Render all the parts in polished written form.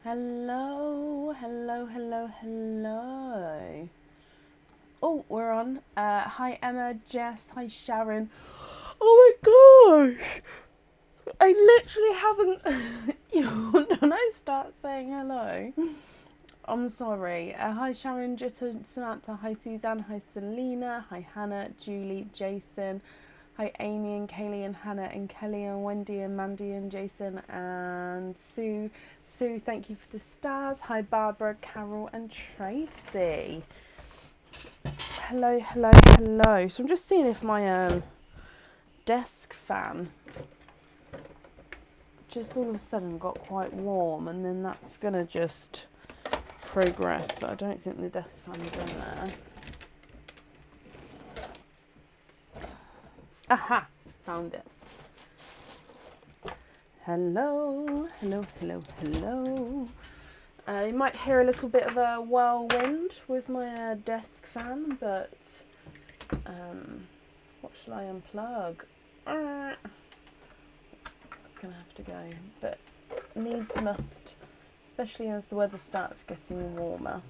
Hello, hello, hello, hello. Oh, we're on. Hi Emma, Jess, hi Sharon. Oh my gosh! I literally haven't yawned when I start saying hello. I'm sorry. Hi Sharon, Jitta, Samantha, hi Suzanne, hi Selina, hi Hannah, Julie, Jason. Hi Amy and Kaylee and Hannah and Kelly and Wendy and Mandy and Jason and Sue. Sue, thank you for the stars. Hi Barbara, Carol and Tracy. Hello, hello, hello. So I'm just seeing if my desk fan just all of a sudden got quite warm, and then that's gonna just progress, but I don't think the desk fan's in there. Aha! Found it. Hello, hello, hello, hello. You might hear a little bit of a whirlwind with my desk fan, but what shall I unplug? That's going to have to go, but needs must, especially as the weather starts getting warmer.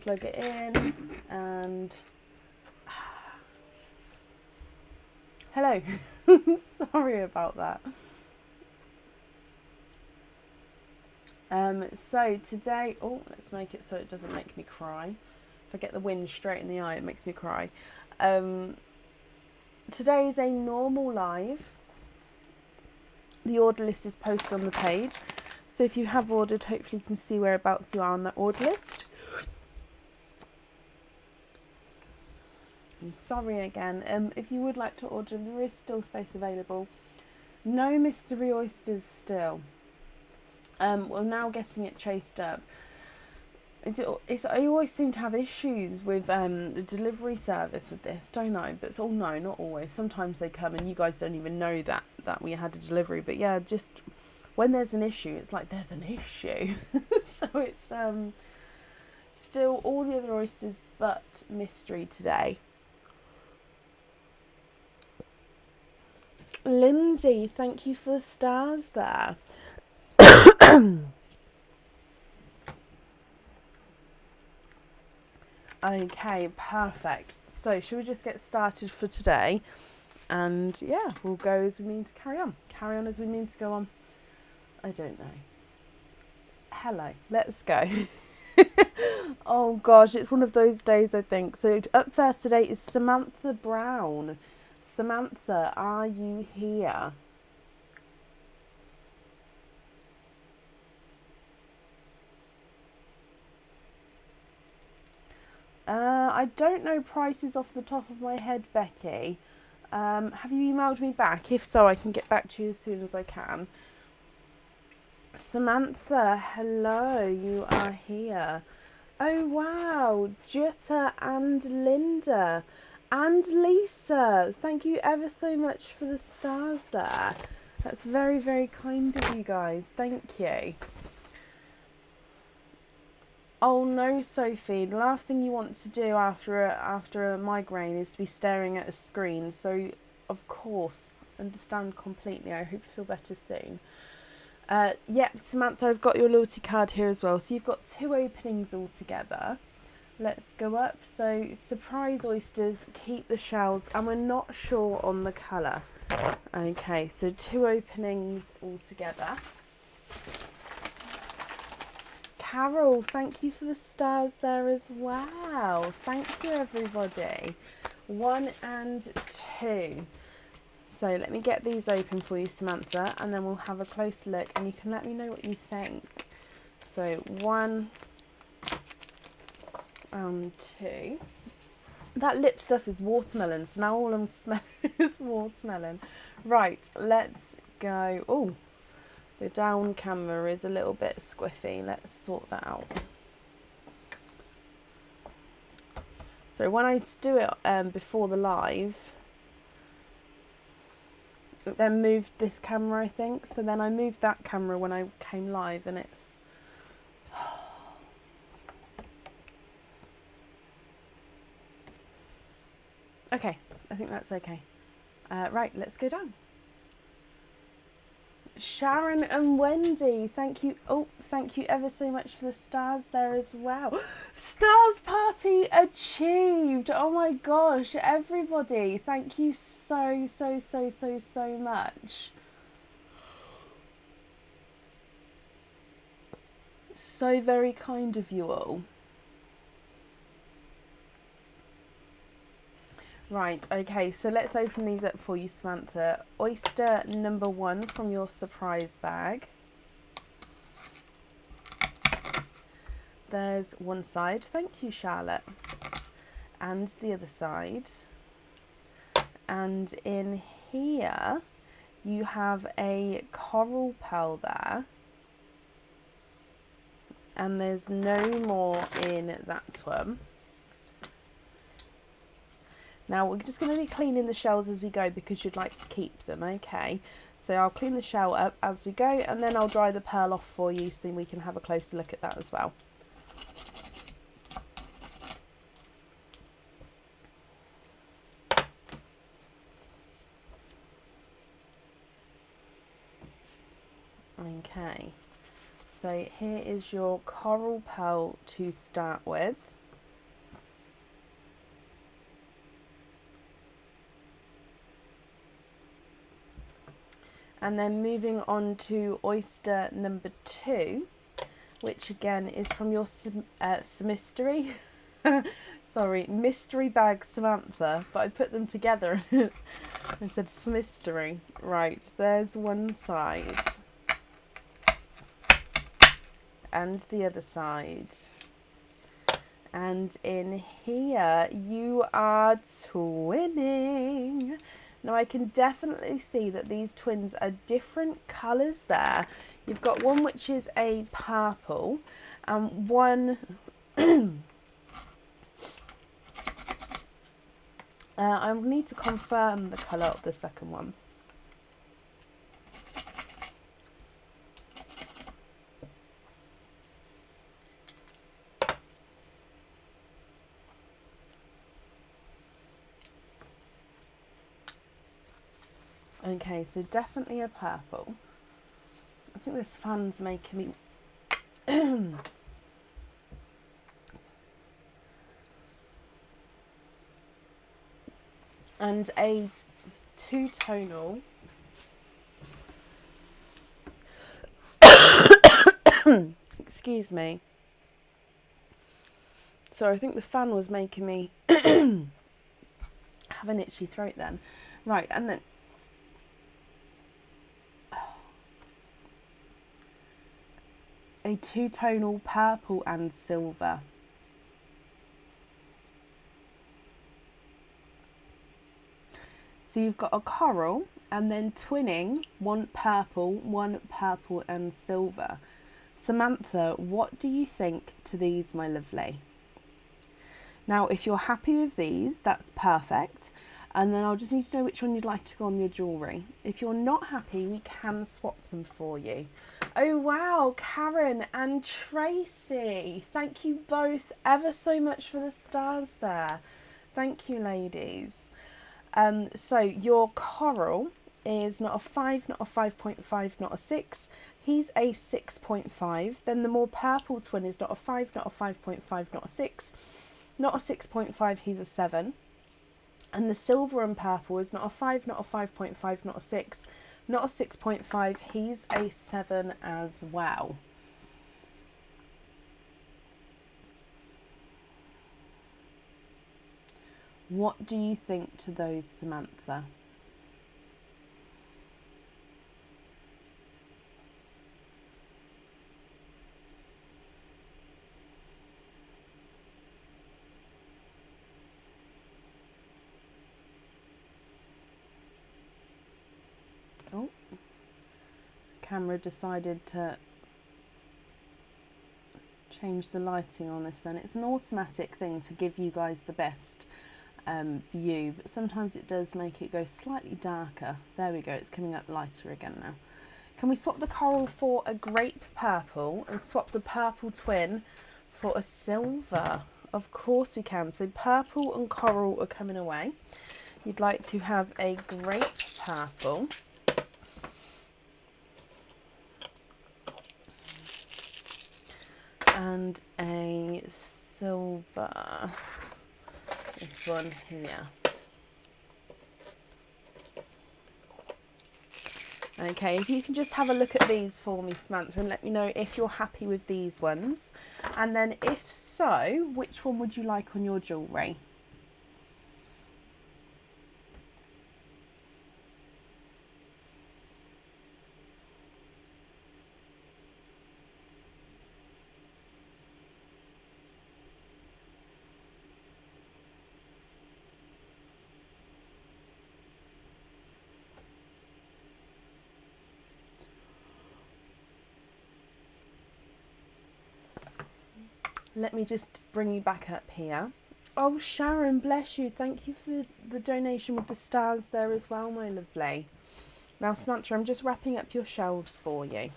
Plug it in and... Hello. Sorry about that. So today, let's make it so it doesn't make me cry. If I get the wind straight in the eye, it makes me cry. Today is a normal live. The order list is posted on the page. So if you have ordered, hopefully you can see whereabouts you are on that order list. I'm sorry again. If you would like to order, there is still space available. No mystery oysters still. We're now getting it chased up. I always seem to have issues with the delivery service with this, don't I? But no, not always. Sometimes they come and you guys don't even know that we had a delivery. But yeah, just when there's an issue, it's like there's an issue. So it's still all the other oysters but mystery today. Lindsay, thank you for the stars there. Okay, perfect. So, should we just get started for today? And yeah, we'll go as we mean to carry on. Carry on as we mean to go on. I don't know. Hello, let's go. Oh gosh, it's one of those days, I think. So, up first today is Samantha Brown. Samantha, are you here? I don't know prices off the top of my head, Becky. Have you emailed me back? If so, I can get back to you as soon as I can. Samantha, hello, you are here. Oh wow, Jutta and Linda and Lisa. Thank you ever so much for the stars there. That's very, very kind of you guys. Thank you. Oh no, Sophie, the last thing you want to do after a migraine is to be staring at a screen. So, of course, understand completely. I hope you feel better soon. Yep, Samantha, I've got your loyalty card here as well. So you've got 2 openings altogether. Let's go up. So, surprise oysters, keep the shells, and we're not sure on the colour. Okay, so 2 openings altogether. Carol, thank you for the stars there as well. Thank you, everybody. 1 and 2. So let me get these open for you, Samantha, and then we'll have a close look and you can let me know what you think. So 1 and 2. That lip stuff is watermelon, so now all I'm smelling is watermelon. Right, let's go. Oh, the down camera is a little bit squiffy. Let's sort that out. So when I do it before the live, it then moved this camera, I think. So then I moved that camera when I came live, and it's... Okay, I think that's okay. Right, let's go down. Sharon and Wendy, thank you. Oh, thank you ever so much for the stars there as well. Stars party achieved. Oh my gosh, everybody, thank you so much. So very kind of you all. Right, okay, so let's open these up for you, Samantha. Oyster number 1 from your surprise bag. There's one side, thank you, Charlotte. And the other side. And in here, you have a coral pearl there. And there's no more in that one. Now we're just going to be cleaning the shells as we go because you'd like to keep them, okay? So I'll clean the shell up as we go and then I'll dry the pearl off for you so we can have a closer look at that as well. Okay, so here is your coral pearl to start with. And then moving on to oyster number 2, which again is from your mystery, sorry, mystery bag Samantha, but I put them together and said mystery. Right, there's one side. And the other side. And in here you are twinning. Now I can definitely see that these twins are different colours there. You've got one which is a purple and one I need to confirm the colour of the second one. Okay, so definitely a purple. I think this fan's making me and a two-tonal excuse me. So I think the fan was making me have an itchy throat then. Right, and then a two-tonal purple and silver. So you've got a coral and then twinning one purple and silver. Samantha, what do you think to these, my lovely? Now, if you're happy with these, that's perfect. And then I'll just need to know which one you'd like to go on your jewellery. If you're not happy, we can swap them for you. Oh wow, Karen and Tracy. Thank you both ever so much for the stars there. Thank you, ladies. So your coral is not a 5, not a 5.5, not a 6. He's a 6.5. Then the more purple twin is not a 5, not a 5.5, not a 6. Not a 6.5, he's a 7. And the silver and purple is not a 5, not a 5.5, not a 6. Not a 6.5, he's a 7 as well. What do you think to those, Samantha? Oh, camera decided to change the lighting on this then. It's an automatic thing to give you guys the best view, but sometimes it does make it go slightly darker. There we go, it's coming up lighter again now. Can we swap the coral for a grape purple and swap the purple twin for a silver? Of course we can. So purple and coral are coming away. You'd like to have a grape purple. and a silver. This one here. Okay, if you can just have a look at these for me, Samantha, and let me know if you're happy with these ones. And then if so, which one would you like on your jewellery? Let me just bring you back up here. Oh, Sharon, bless you. Thank you for the donation with the stars there as well, my lovely. Now, Samantha, I'm just wrapping up your shelves for you.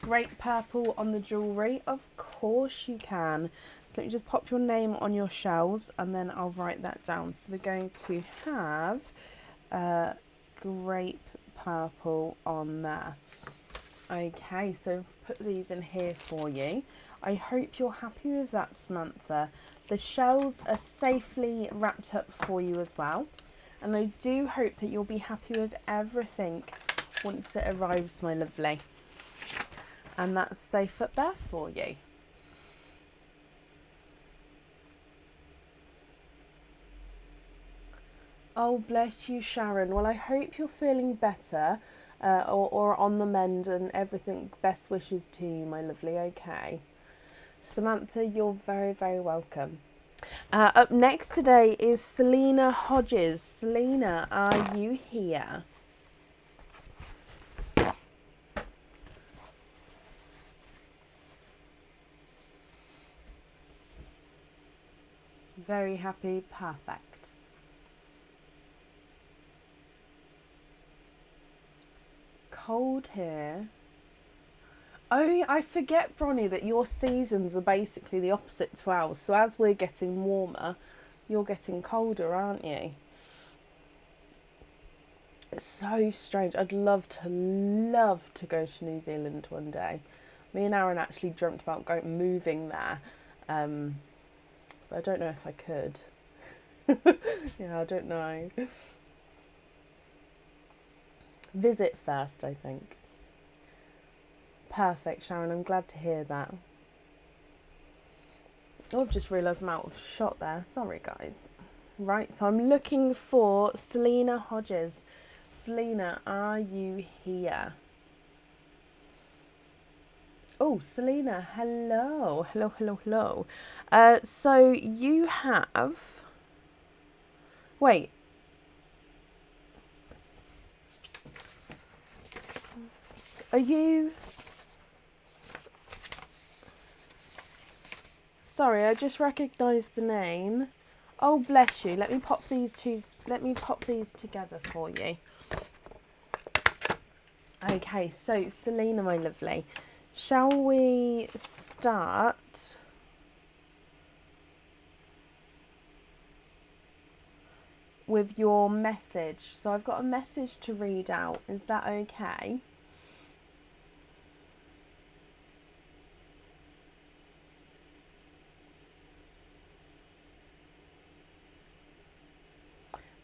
Great purple on the jewellery. Of course you can. So let me just pop your name on your shells and then I'll write that down. So they're going to have grape purple on there. Okay, so put these in here for you. I hope you're happy with that, Samantha. The shells are safely wrapped up for you as well. And I do hope that you'll be happy with everything once it arrives, my lovely. And that's safe up there for you. Oh, bless you, Sharon. Well, I hope you're feeling better or on the mend and everything. Best wishes to you, my lovely. Okay. Samantha, you're very, very welcome. Up next today is Selina Hodges. Selina, are you here? Very happy. Perfect. Cold here. Oh, I forget, Bronnie, that your seasons are basically the opposite to ours. So as we're getting warmer, you're getting colder, aren't you? It's so strange. I'd love to go to New Zealand one day. Me and Aaron actually dreamt about moving there. But I don't know if I could. Yeah, I don't know. Visit first, I think. Perfect, Sharon. I'm glad to hear that. Oh, I've just realised I'm out of shot there. Sorry, guys. Right, so I'm looking for Selina Hodges. Selina, are you here? Oh, Selina, hello. Hello, hello, hello. So you have... Wait. Are you... Sorry, I just recognised the name. Oh, bless you. Let me pop these together for you. Okay, so Selina, my lovely, shall we start with your message? So I've got a message to read out. Is that okay?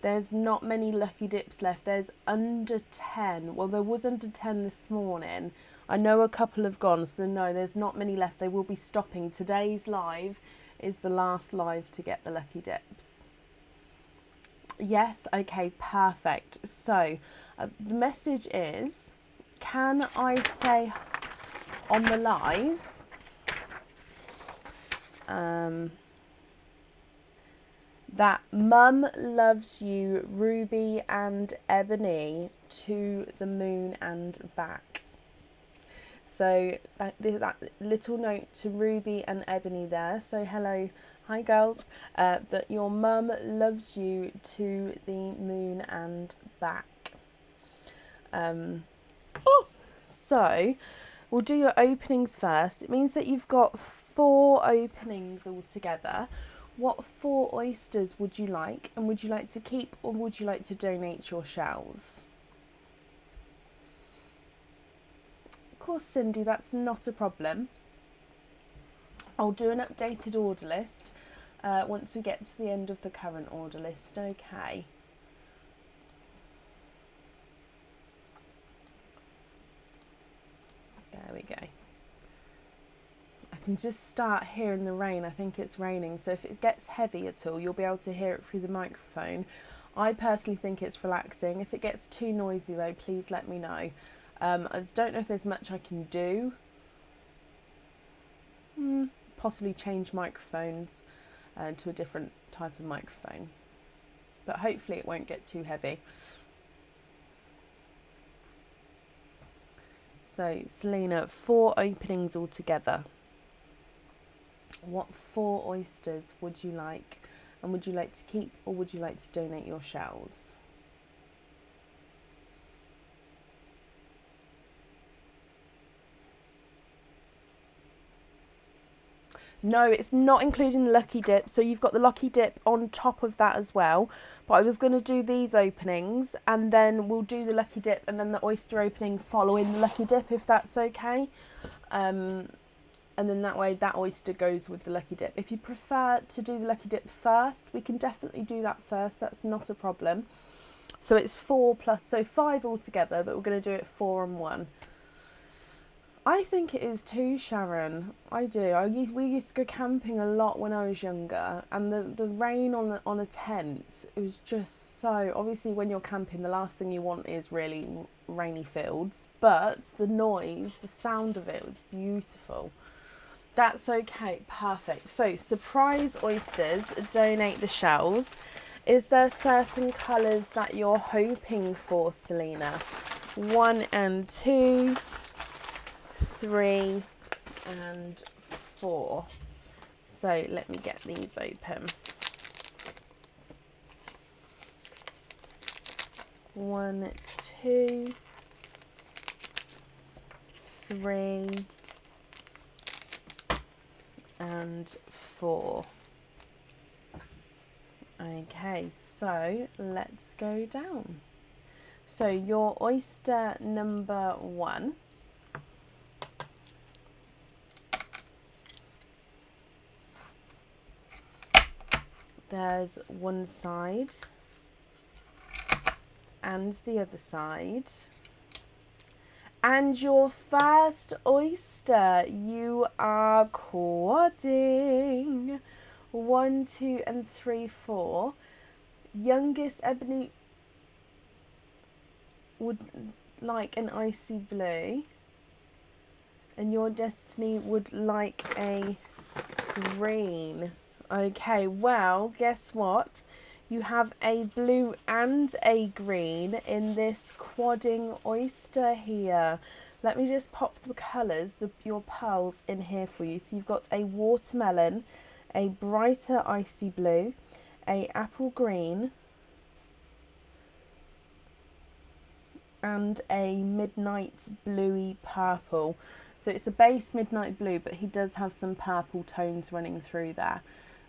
There's not many lucky dips left. There's under 10. Well, there was under 10 this morning. I know a couple have gone, so no, there's not many left. They will be stopping. Today's live is the last live to get the lucky dips. Yes, okay, perfect. So the message is, can I say on the live, that Mum loves you, Ruby and Ebony, to the moon and back. So that little note to Ruby and Ebony there. So hello, hi girls. That your mum loves you to the moon and back. So we'll do your openings first. It means that you've got 4 openings altogether. What 4 oysters would you like, and would you like to keep or would you like to donate your shells? Of course, Cindy, that's not a problem. I'll do an updated order list once we get to the end of the current order list, okay? There we go. I can just start hearing the rain. I think it's raining, so if it gets heavy at all, you'll be able to hear it through the microphone. I personally think it's relaxing. If it gets too noisy though, please let me know. I don't know if there's much I can do. Possibly change microphones to a different type of microphone, but hopefully it won't get too heavy. So Selina, 4 openings altogether. What 4 oysters would you like, and would you like to keep or would you like to donate your shells? No, it's not including the lucky dip, so you've got the lucky dip on top of that as well. But I was going to do these openings and then we'll do the lucky dip and then the oyster opening following the lucky dip, if that's okay. And then that way that oyster goes with the lucky dip. If you prefer to do the lucky dip first, we can definitely do that first, that's not a problem. So it's 4 plus, so 5 altogether, but we're going to do it 4 and 1. I think it is too, Sharon. I do. We used to go camping a lot when I was younger, and the rain on a tent, it was just so, obviously when you're camping the last thing you want is really rainy fields, but the noise, the sound of it was beautiful. That's okay, perfect. So surprise oysters, donate the shells. Is there certain colours that you're hoping for, Selina? 1 and 2. 3 and 4. So let me get these open. 1, 2, 3 and 4. Okay, so let's go down. So your oyster number 1. There's one side and the other side. And your first oyster, you are quadding. 1, 2 and 3, 4. Youngest Ebony would like an icy blue. And your Destiny would like a green. Okay, well, guess what? You have a blue and a green in this quadding oyster here. Let me just pop the colours of your pearls in here for you. So you've got a watermelon, a brighter icy blue, a apple green, and a midnight bluey purple. So it's a base midnight blue, but he does have some purple tones running through there.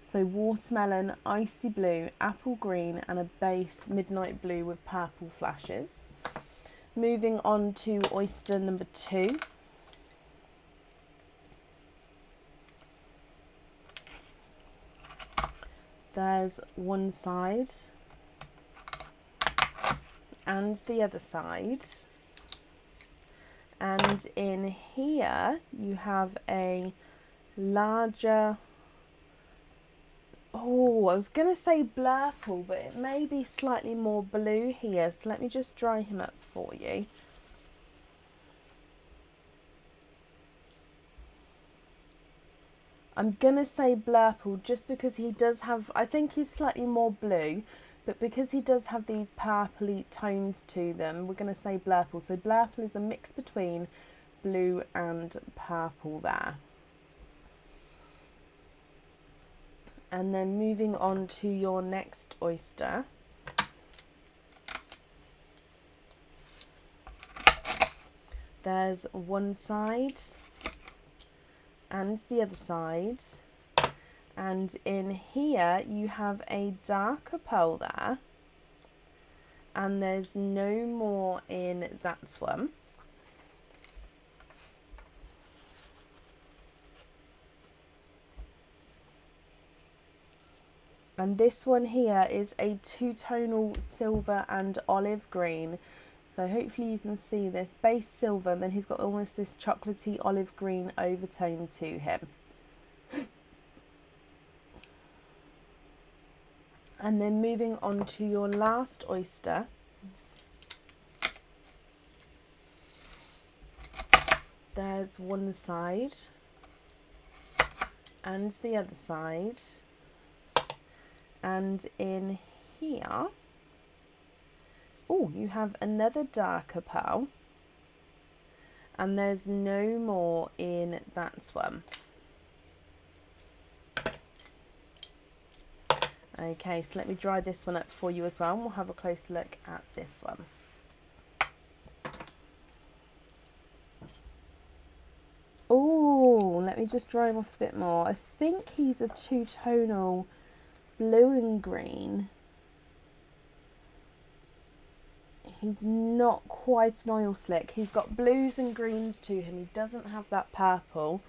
So watermelon, icy blue, apple green, and a base midnight blue with purple flashes. Moving on to oyster number 2. There's one side and the other side. And in here you have a larger, oh, I was going to say blurple, but it may be slightly more blue here. So let me just dry him up for you. I'm going to say blurple just because he does have, I think he's slightly more blue, but because he does have these purpley tones to them, we're going to say blurple. So blurple is a mix between blue and purple there. And then moving on to your next oyster. There's one side and the other side. And in here you have a darker pearl there, and there's no more in that one. And this one here is a two-tonal silver and olive green. So hopefully you can see this base silver, and then he's got almost this chocolatey olive green overtone to him. And then moving on to your last oyster. There's one side and the other side. And in here, oh, you have another darker pearl, and there's no more in that one. Okay, so let me dry this one up for you as well, and we'll have a closer look at this one. Oh, let me just dry him off a bit more. I think he's a two-tonal blue and green. He's not quite an oil slick. He's got blues and greens to him. He doesn't have that purple,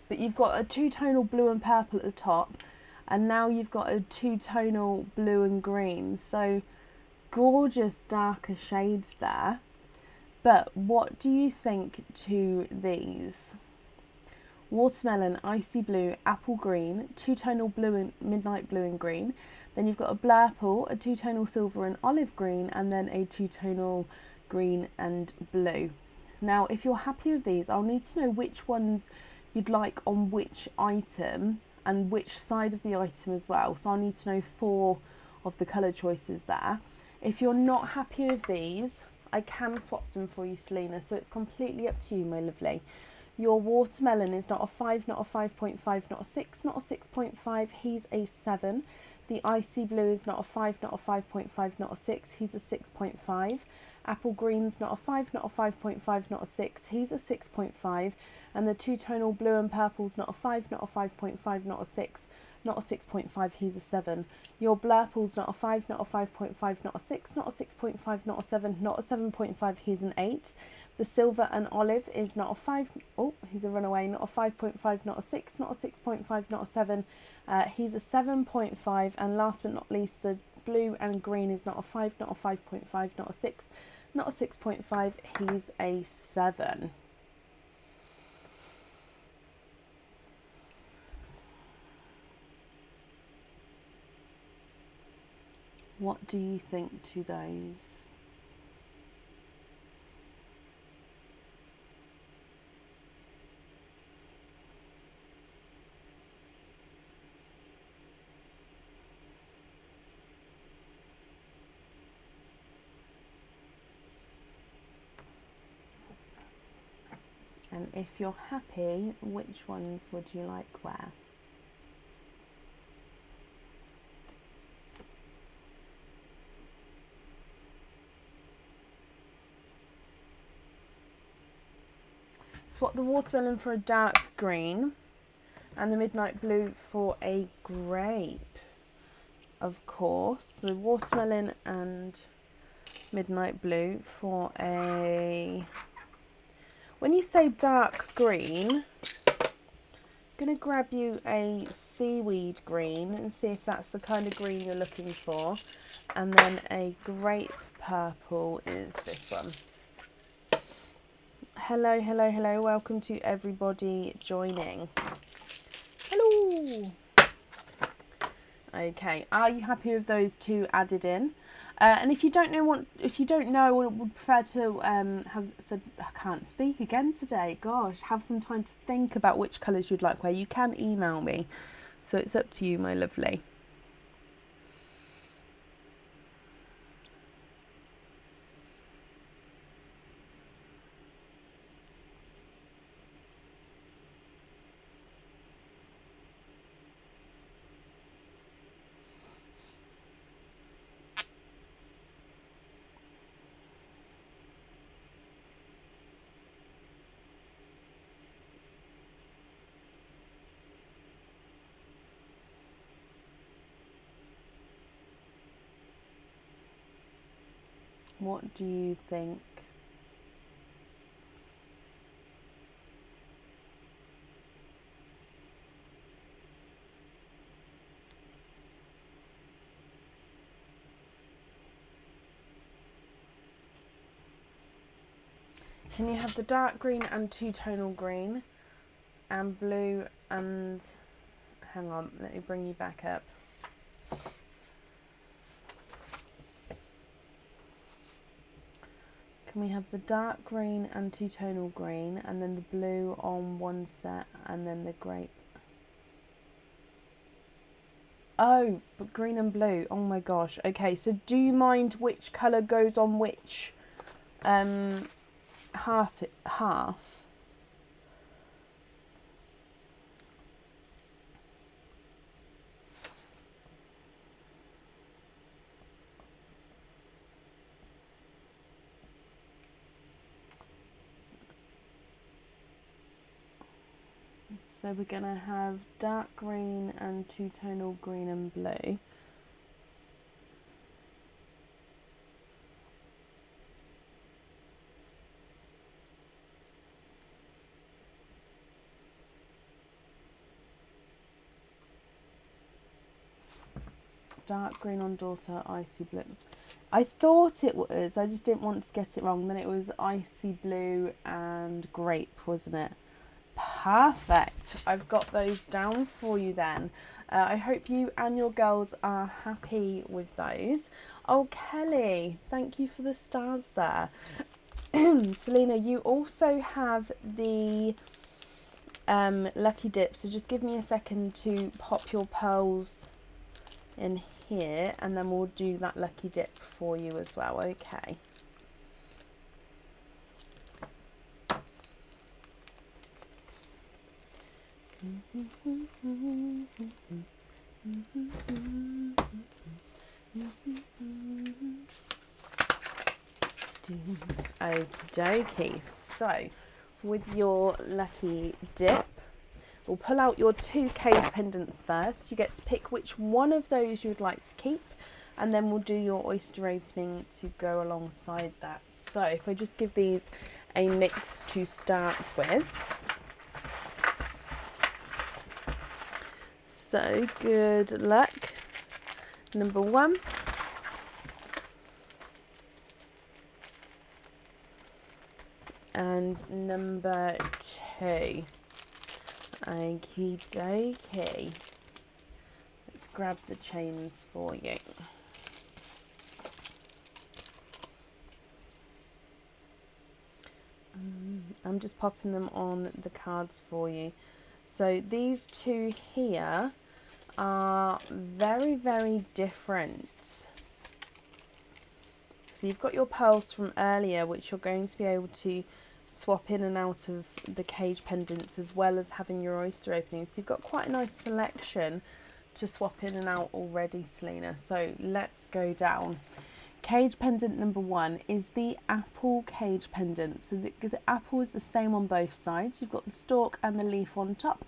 but you've got a two-tonal blue and purple at the top, and now you've got a two-tonal blue and green. So gorgeous darker shades there. But what do you think to these? Watermelon, icy blue, apple green, two-tonal blue and midnight blue and green. Then you've got a blurple, a two-tonal silver and olive green, and then a two-tonal green and blue. Now, if you're happy with these, I'll need to know which ones you'd like on which item and which side of the item as well. So I'll need to know 4 of the colour choices there. If you're not happy with these, I can swap them for you, Selina, so it's completely up to you, my lovely. Your watermelon is not a 5, not a 5.5, not a 6, not a 6.5, he's a 7. The icy blue is not a 5, not a 5.5, not a 6, he's a 6.5. Apple green's not a 5, not a 5.5, not a 6, he's a 6.5. And the two-tonal blue and purple's not a 5, not a 5.5, not a 6, not a 6.5, he's a 7. Your blurple's not a 5, not a 5.5, not a 6, not a 6.5, not a 7, not a 7.5, he's an 8. The silver and olive is not a 5, oh, he's a runaway, not a 5.5, not a 6, not a 6.5, not a 7, he's a 7.5. And last but not least, the blue and green is not a 5, not a 5.5, not a 6, not a 6.5, he's a 7. What do you think to those? And if you're happy, which ones would you like where? Swap the watermelon for a dark green and the midnight blue for a grape, of course. So watermelon and midnight blue for a... When you say dark green, I'm going to grab you a seaweed green and see if that's the kind of green you're looking for. And then a grape purple is this one. Hello, hello, hello. Welcome to everybody joining. Hello. Okay, are you happy with those 2 added in? And if you don't know or would prefer to I can't speak again today. Gosh, have some time to think about which colours you'd like where, you can email me. So it's up to you, my lovely. What do you think? Can you have the dark green and two-tonal green and blue and... Hang on, let me bring you back up. Can we have the dark green and two-tonal green and then the blue on one set and then the grape? Oh, but green and blue. Oh my gosh. Okay, so do you mind which colour goes on which half? So we're going to have dark green and two-tonal green and blue. Dark green on daughter, icy blue. I thought it was, I just didn't want to get it wrong. Then it was icy blue and grape, wasn't it? Perfect. I've got those down for you then. I hope you and your girls are happy with those. Oh, Kelly, thank you for the stars there. Selina, you also have the lucky dip. So just give me a second to pop your pearls in here and then we'll do that lucky dip for you as well. Okay. Okie dokie. So with your lucky dip, we'll pull out your 2 cage pendants first. You get to pick which one of those you would like to keep, and then we'll do your oyster opening to go alongside that. So if I just give these a mix to start with. So good luck. Number 1. And number 2. Okie dokie. Let's grab the chains for you. I'm just popping them on the cards for you. So these 2 here are very, very different. So you've got your pearls from earlier, which you're going to be able to swap in and out of the cage pendants, as well as having your oyster opening. So you've got quite a nice selection to swap in and out already, Selina. So let's go down. Cage pendant number 1 is the apple cage pendant. So the apple is the same on both sides. You've got the stalk and the leaf on top.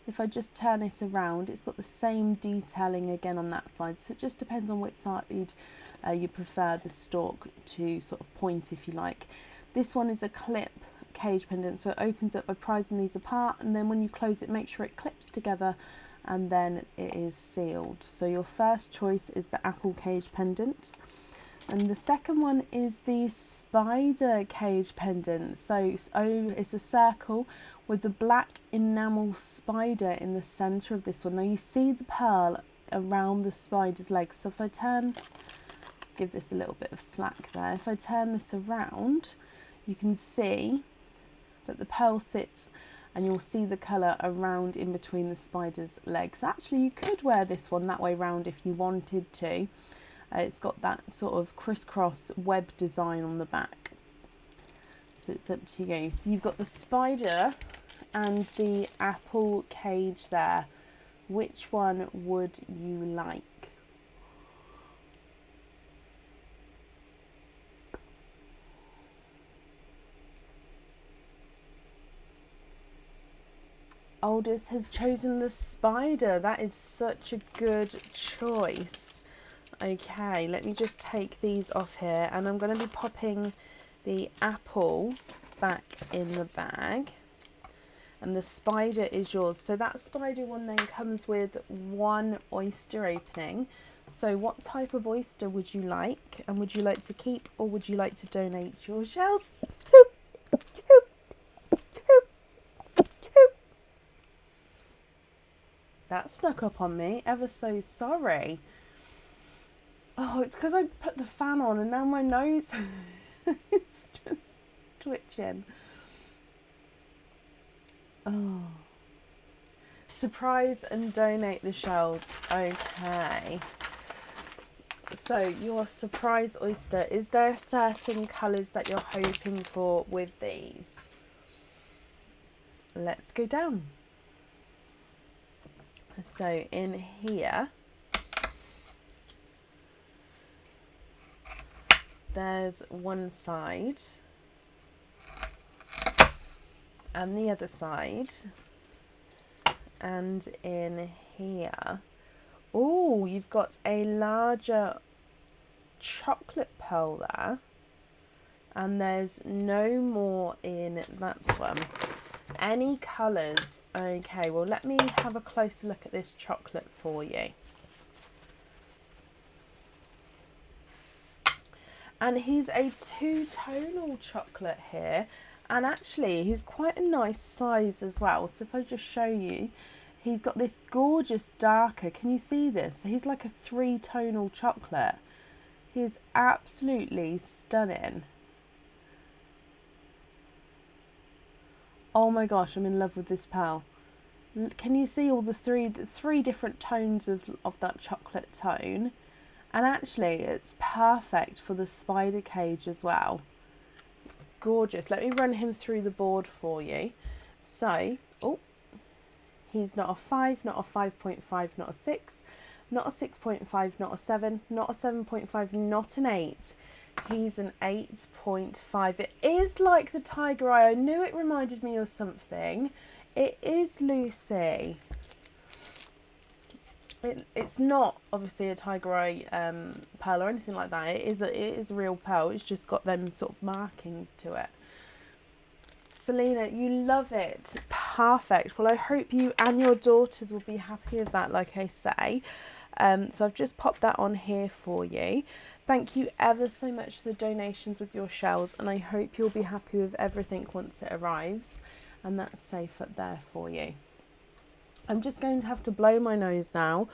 If I just turn it around, it's got the same detailing again on that side. So it just depends on which side you prefer the stalk to sort of point, if you like. This one is a clip cage pendant, so it opens up by prizing these apart, and then when you close it, make sure it clips together, and then it is sealed. So your first choice is the apple cage pendant. And the second one is the spider cage pendant. So it's a circle with the black enamel spider in the centre of this one. Now you see the pearl around the spider's legs. So if I turn, let's give this a little bit of slack there. If I turn this around, you can see that the pearl sits, and you'll see the colour around in between the spider's legs. Actually, you could wear this one that way round if you wanted to. It's got that sort of crisscross web design on the back. So it's up to you. So you've got the spider and the apple cage there. Which one would you like? Oldest has chosen the spider. That is such a good choice. Okay, let me just take these off here, and I'm going to be popping the apple back in the bag, and the spider is yours. So that spider one then comes with 1 oyster opening. So what type of oyster would you like, and would you like to keep or would you like to donate your shells? That snuck up on me, ever so sorry. Oh, it's because I put the fan on and now my nose is just twitching. Oh. Surprise and donate the shells. Okay. So your surprise oyster, is there certain colours that you're hoping for with these? Let's go down. So in here, there's one side and the other side, and in here, oh, you've got a larger chocolate pearl there, and there's no more in that one. Any colours? Okay, well let me have a closer look at this chocolate for you. And he's a 2-tonal chocolate here, and actually he's quite a nice size as well. So if I just show you, he's got this gorgeous darker, can you see this? So he's like a 3-tonal chocolate. He's absolutely stunning. Oh my gosh, I'm in love with this pearl. Can you see all the three different tones of that chocolate tone? And actually it's perfect for the spider cage as well. Gorgeous. Let me run him through the board for you. So, oh, he's not a 5, not a 5.5, not a 6, not a 6.5, not a 7, not a 7.5, not an 8. He's an 8.5. It is like the tiger eye. I knew it reminded me of something. It is Lucy. It's not obviously a tiger eye pearl or anything like that. It is a real pearl. It's just got them sort of markings to it. Selina, you love it. Perfect. Well, I hope you and your daughters will be happy with that, like I say. So I've just popped that on here for you. Thank you ever so much for the donations with your shells, and I hope you'll be happy with everything once it arrives, and that's safe up there for you. I'm just going to have to blow my nose now.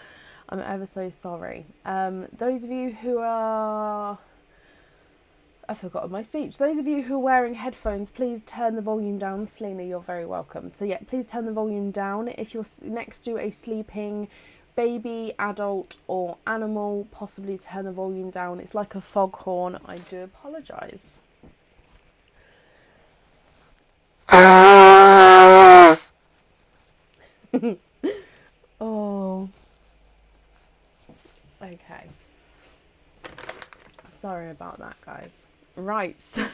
I'm ever so sorry. Those of you who are... I've forgotten my speech. Those of you who are wearing headphones, please turn the volume down. Selina, you're very welcome. So yeah, please turn the volume down. If you're next to a sleeping baby, adult or animal, possibly turn the volume down. It's like a foghorn. I do apologise. Oh, okay. Sorry about that, guys. Right, so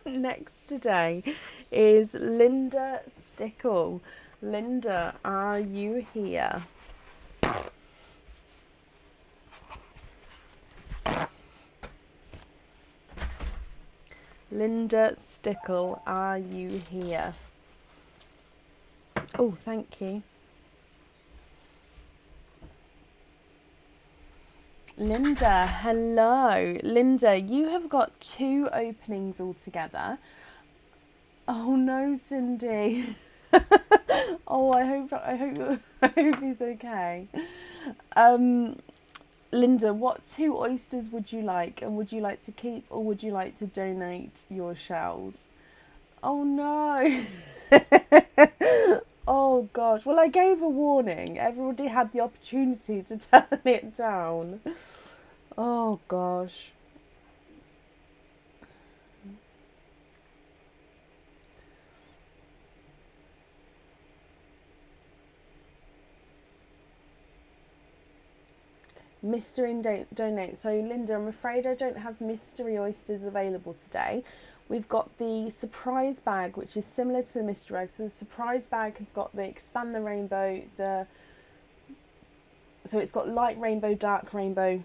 next today is Linda Stickle. Linda, are you here? Linda Stickle, are you here? Oh, thank you. Linda, hello. Linda, you have got 2 openings altogether. Oh no, Cindy. Oh, I hope he's okay. Linda, what 2 oysters would you like, and would you like to keep or would you like to donate your shells? Oh no. Oh gosh. Well, I gave a warning. Everybody had the opportunity to turn it down. Oh gosh. Mystery and donate. So Linda, I'm afraid I don't have mystery oysters available today. We've got the surprise bag, which is similar to the mystery bag. So the surprise bag has got the expand the rainbow, so it's got light rainbow, dark rainbow,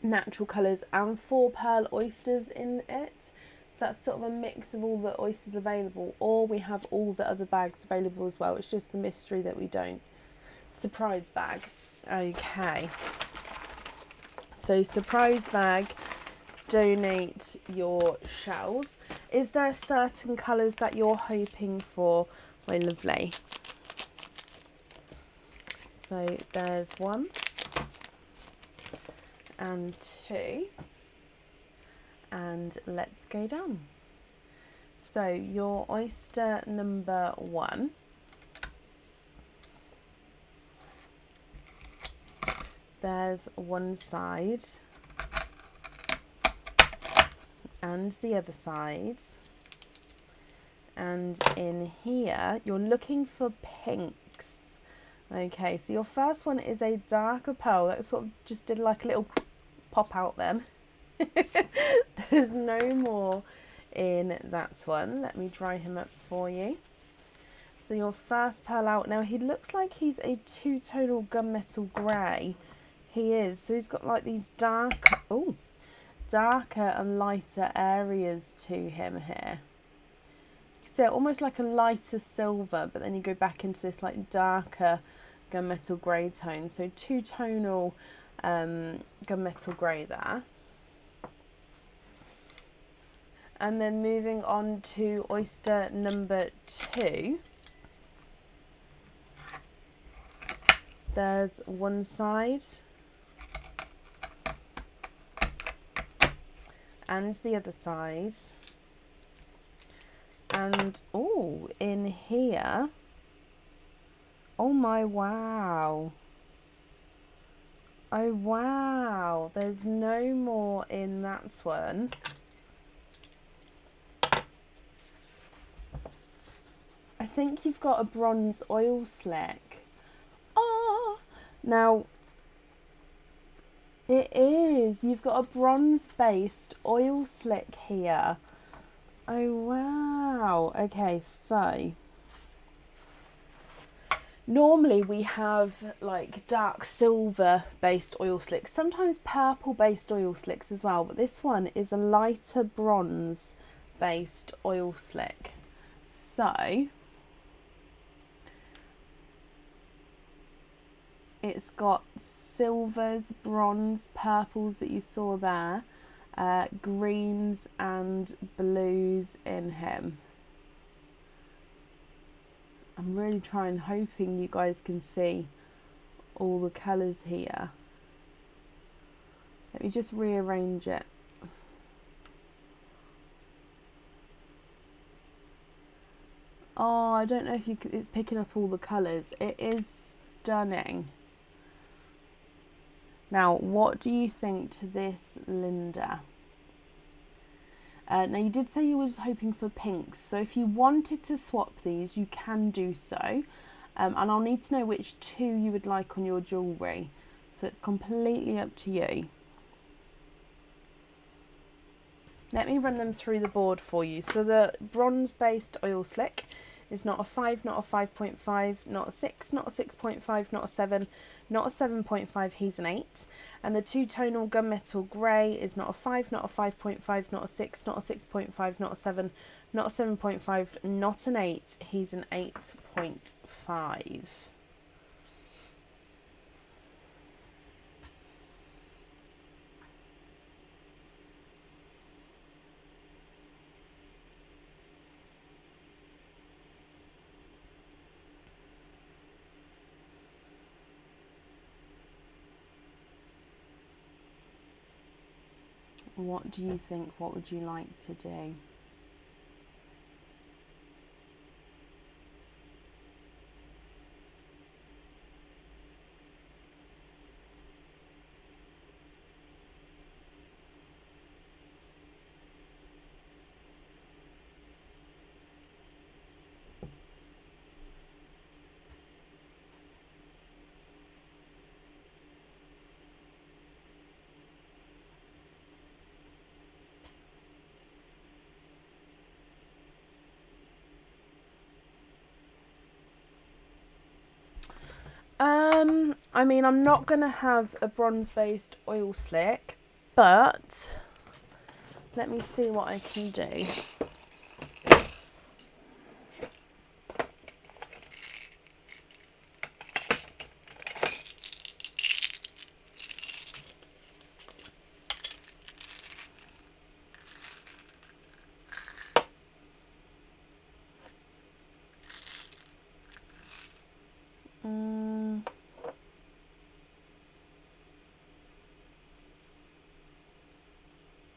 natural colours and 4 pearl oysters in it. So that's sort of a mix of all the oysters available, or we have all the other bags available as well. It's just the mystery that we don't. Surprise bag. Okay. So surprise bag, donate your shells. Is there certain colours that you're hoping for, my lovely? So there's 1 and 2. And let's go down. So your oyster number 1. There's one side and the other side. And in here, you're looking for pinks. Okay, so your first one is a darker pearl that sort of just did like a little pop out then. There's no more in that one. Let me dry him up for you. So your first pearl out. Now he looks like he's a 2-tonal gunmetal grey. He is. So he's got like these darker and lighter areas to him here. You can see it almost like a lighter silver, but then you go back into this like darker gunmetal grey tone. So 2-tonal gunmetal grey there. And then moving on to oyster number 2. There's one side and the other side. And oh, in here, oh my wow. Oh wow, there's no more in that one. I think you've got a bronze oil slick. Oh, now it is. You've got a bronze based oil slick here. Oh wow. Okay, so normally we have like dark silver based oil slicks, sometimes purple based oil slicks as well, but this one is a lighter bronze based oil slick. So it's got silvers, bronze, purples that you saw there, greens and blues in him. I'm really hoping you guys can see all the colours here. Let me just rearrange it. Oh, I don't know if it's picking up all the colours. It is stunning. Now, what do you think to this, Linda? Now, you did say you were hoping for pinks, so if you wanted to swap these, you can do so. And I'll need to know which 2 you would like on your jewellery. So it's completely up to you. Let me run them through the board for you. So the bronze-based oil slick is not a 5, not a 5.5, not a 6, not a 6.5, not a 7, not a 7.5, he's an 8. And the 2-tonal gunmetal grey is not a 5, not a 5.5, not a 6, not a 6.5, not a 7, not a 7.5, not an 8, he's an 8.5. What do you think? What would you like to do? I mean, I'm not going to have a bronze-based oil slick but let me see what I can do.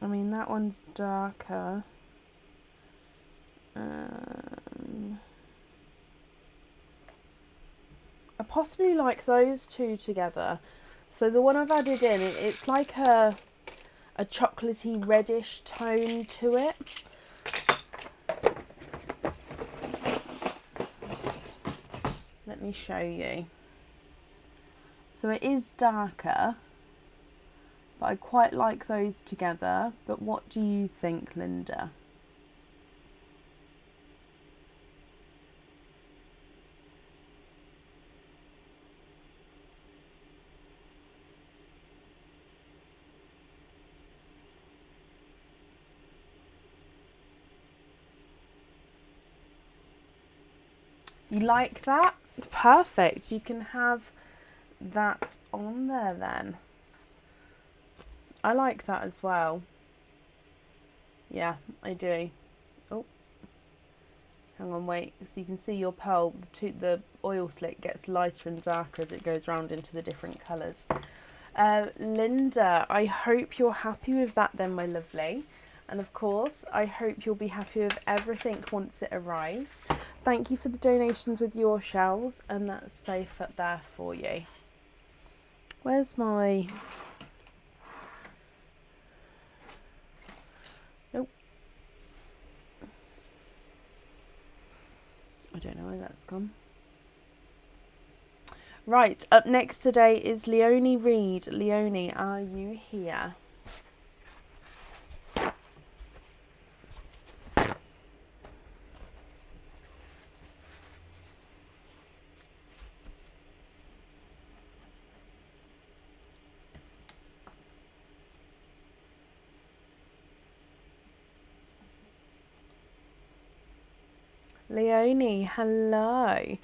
I mean, that one's darker. I possibly like those two together. So the one I've added in, it's like a chocolatey reddish tone to it. Let me show you. So it is darker, but I quite like those together. But what do you think, Linda? You like that? Perfect. You can have that on there then. I like that as well. Yeah, I do. Oh, hang on, wait. So you can see your pearl, the oil slick gets lighter and darker as it goes round into the different colours. Linda, I hope you're happy with that then, my lovely. And of course, I hope you'll be happy with everything once it arrives. Thank you for the donations with your shells, and that's safe up there for you. Where's my... Nope. I don't know where that's gone. Right, up next today is Leonie Reed. Leonie, are you here? Leonie, hello.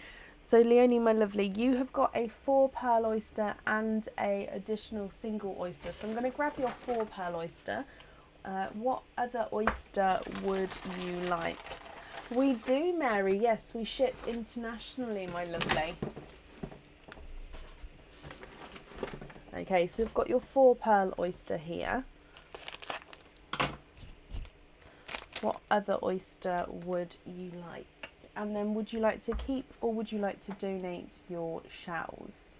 So Leonie, my lovely, you have got a 4 pearl oyster and a additional single oyster. So I'm going to grab your 4 pearl oyster. What other oyster would you like? We do, Mary. Yes, we ship internationally, my lovely. Okay, so we've got your 4 pearl oyster here. What other oyster would you like? And then would you like to keep or would you like to donate your shells?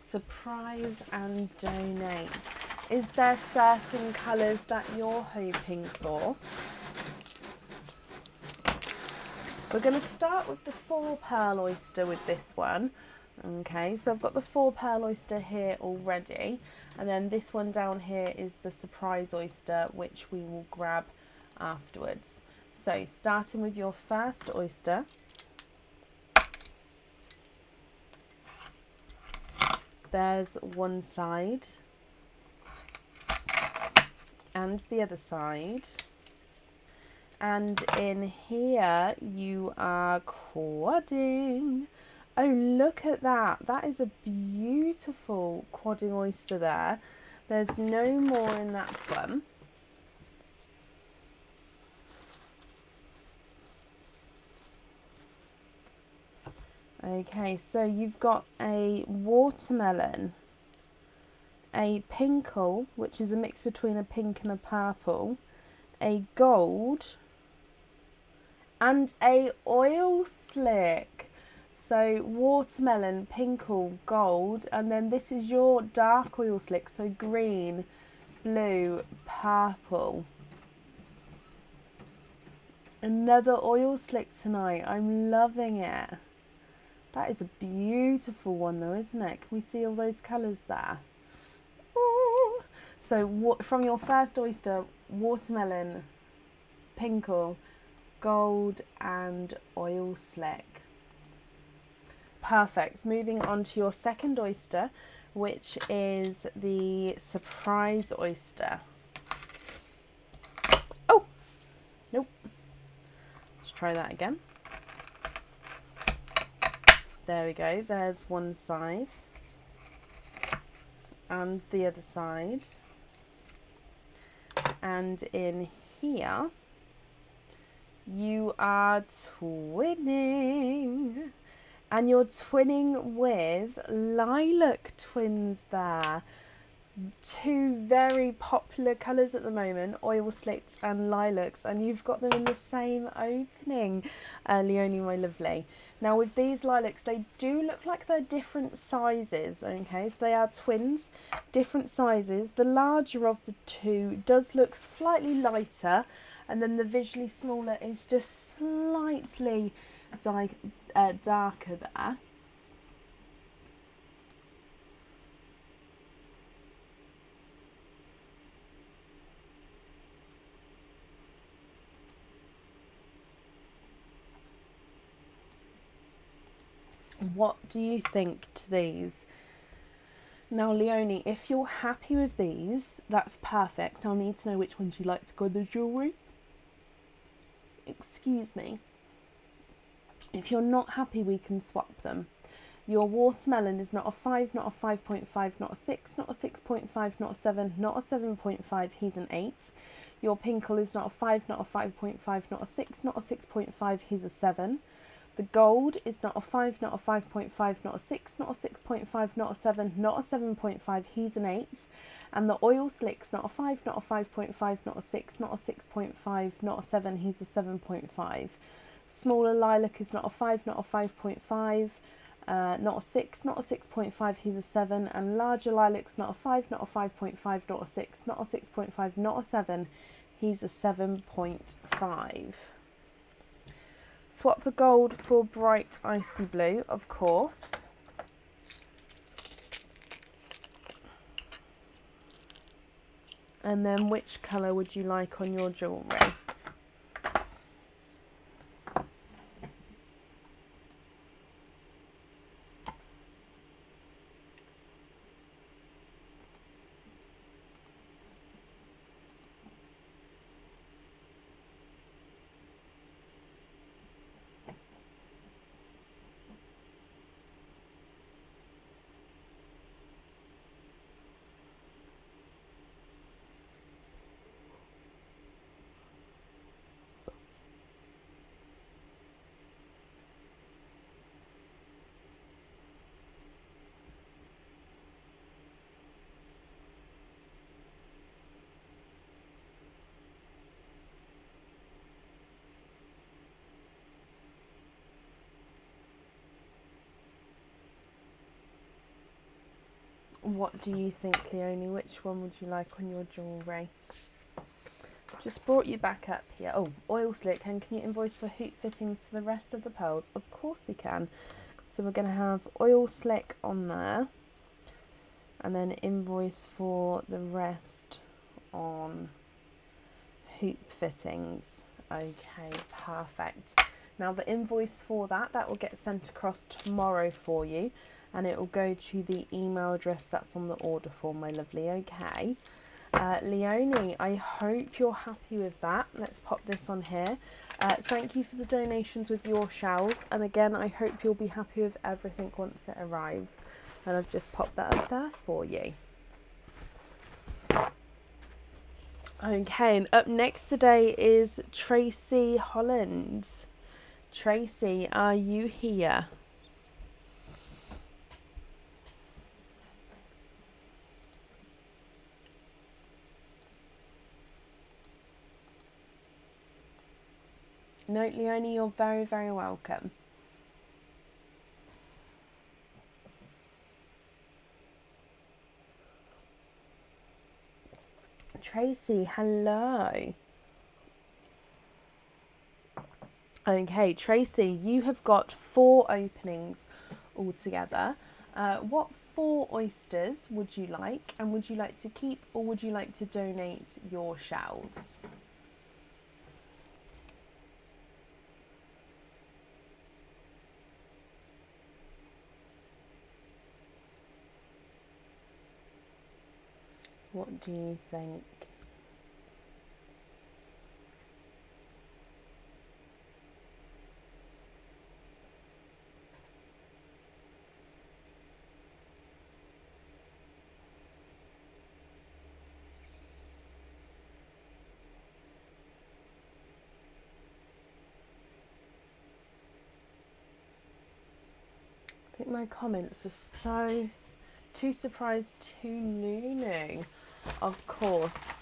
Surprise and donate. Is there certain colours that you're hoping for? We're going to start with the 4 pearl oyster with this one. Okay, so I've got the 4 pearl oyster here already, and then this one down here is the surprise oyster, which we will grab afterwards. So starting with your first oyster, there's one side and the other side. And in here you are quadding. Oh, look at that. That is a beautiful quadding oyster there. There's no more in that one. Okay, so you've got a watermelon, a pinkle, which is a mix between a pink and a purple, a gold, and a oil slick. So watermelon, pinkle, gold, and then this is your dark oil slick, so green, blue, purple. Another oil slick tonight. I'm loving it. That is a beautiful one though, isn't it? Can we see all those colours there? So from your first oyster, watermelon, pinkle, gold and oil slick. Perfect. Moving on to your second oyster, which is the surprise oyster. Oh, nope. Let's try that again. There we go. There's one side and the other side. And in here, you are twinning. And you're twinning with lilac twins there. Two very popular colours at the moment, oil slicks and lilacs, and you've got them in the same opening, Leonie, my lovely. Now with these lilacs, they do look like they're different sizes, okay, so they are twins, different sizes. The larger of the two does look slightly lighter, and then the visually smaller is just slightly darker there. What do you think to these? Now Leonie, if you're happy with these, that's perfect. I'll need to know which ones you like to go in the jewellery. Excuse me. If you're not happy, we can swap them. Your watermelon is not a 5, not a 5.5, not a 6, not a 6.5, not a 7, not a 7.5, he's an 8. Your pinkle is not a 5, not a 5.5, not a 6, not a 6.5, he's a 7. The gold is not a 5, not a 5.5, not a 6, not a 6.5, not a 7, not a 7.5, he's an 8. And the oil slick's not a 5, not a 5.5, not a 6, not a 6.5, not a 7, he's a 7.5. Smaller lilac is not a 5, not a 5.5, not a 6, not a 6.5, he's a 7. And larger lilac's not a 5, not a 5.5, not a 6, not a 6.5, not a 7, he's a 7.5. Swap the gold for bright icy blue, of course. And then which colour would you like on your jewellery? What do you think, Leonie? Which one would you like on your jewellery? Just brought you back up here. Oh, oil slick. And can you invoice for hoop fittings for the rest of the pearls? Of course we can. So we're going to have oil slick on there. And then invoice for the rest on hoop fittings. Okay, perfect. Now the invoice for that will get sent across tomorrow for you. And it will go to the email address that's on the order form, my lovely, okay? Leonie, I hope you're happy with that. Let's pop this on here. Thank you for the donations with your shells. And again, I hope you'll be happy with everything once it arrives. And I've just popped that up there for you. Okay, and up next today is Tracy Holland. Tracy, are you here? No, Leonie, you're very, very welcome. Tracy, hello. Okay, Tracy, you have got 4 openings altogether. What 4 oysters would you like, and would you like to keep or would you like to donate your shells? What do you think? I think my comments are so too surprised, too new. Of course.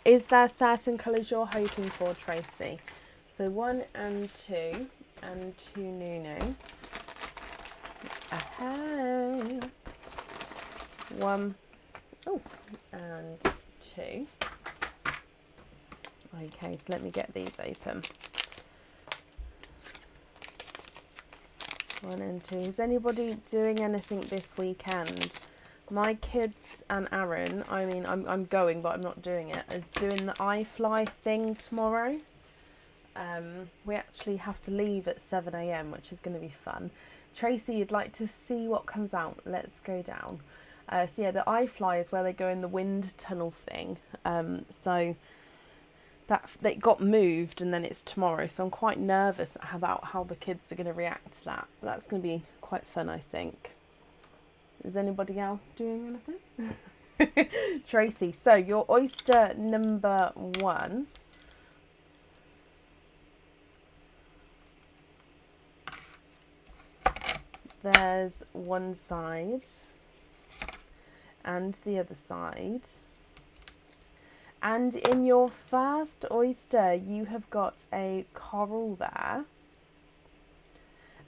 Is there certain colours you're hoping for, Tracy? So 1 and 2 and 2 new. Aha. 1, oh, and 2. Okay, so let me get these open. 1 and 2. Is anybody doing anything this weekend? My kids and Aaron, I mean, I'm going, but I'm not doing it, is doing the iFly thing tomorrow. We actually have to leave at 7 AM, which is going to be fun. Tracy, you'd like to see what comes out? Let's go down. So yeah, the iFly is where they go in the wind tunnel thing. So that got moved and then it's tomorrow, so I'm quite nervous about how the kids are going to react to that. But that's going to be quite fun, I think. Is anybody else doing anything? Tracy, so your oyster number 1. There's one side and the other side. And in your first oyster, you have got a coral there.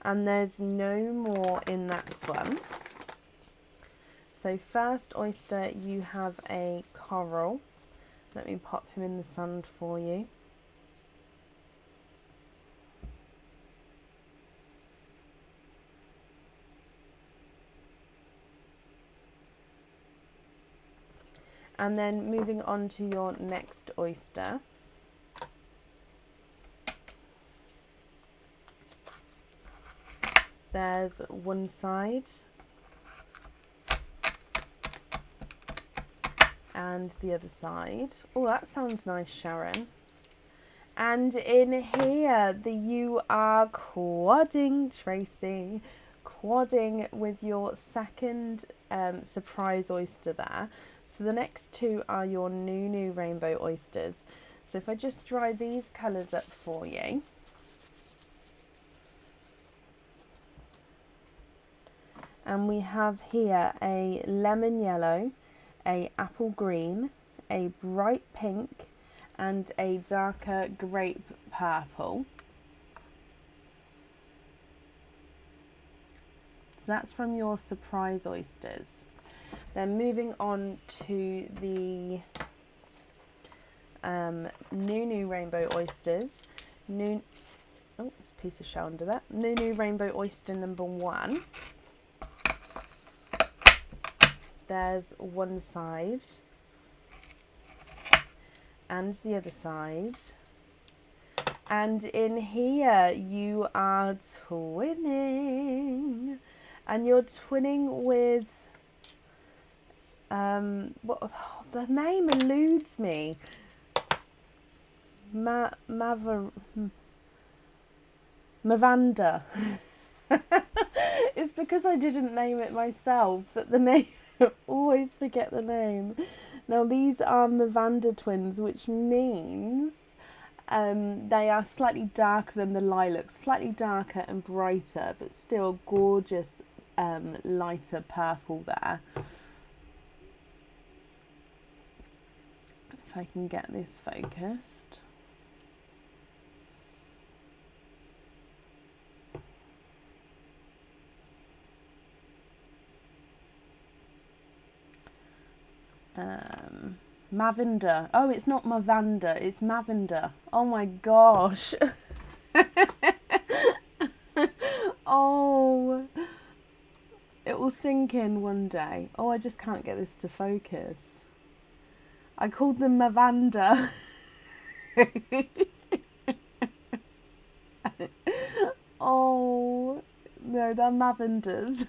And there's no more in that one. So first oyster, you have a coral. Let me pop him in the sand for you. And then moving on to your next oyster. There's one side. And the other side. Oh, that sounds nice, Sharon. And in here, you are quadding, Tracy. Quadding with your second surprise oyster there. So the next 2 are your new rainbow oysters. So if I just dry these colours up for you. And we have here a lemon yellow, a apple green, a bright pink, and a darker grape purple. So that's from your surprise oysters. Then moving on to the new rainbow oysters. Oh, there's a piece of shell under that. New rainbow oyster number 1. There's one side and the other side. And in here you are twinning. And you're twinning with what the name eludes me. Mavanda. It's because I didn't name it myself that the name. Always forget the name. Now these are Vanda Twins, which means they are slightly darker than the lilacs, slightly darker and brighter, but still gorgeous lighter purple there. If I can get this focused. Mavinda. Oh, it's not Mavanda, it's Mavinda. Oh my gosh. Oh, it will sink in one day. Oh, I just can't get this to focus. I called them Mavanda. Oh, no, they're Mavanders.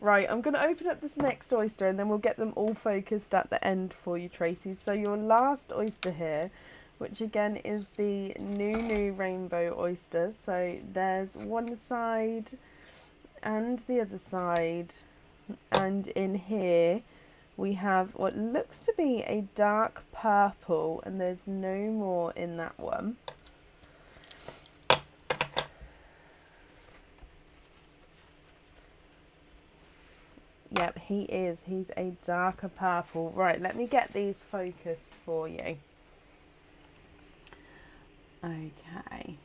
Right, I'm going to open up this next oyster and then we'll get them all focused at the end for you, Tracy. So your last oyster here, which again is the new Rainbow Oyster. So there's one side and the other side. And in here we have what looks to be a dark purple, and there's no more in that one. Yep, he is. He's a darker purple. Right, let me get these focused for you. Okay,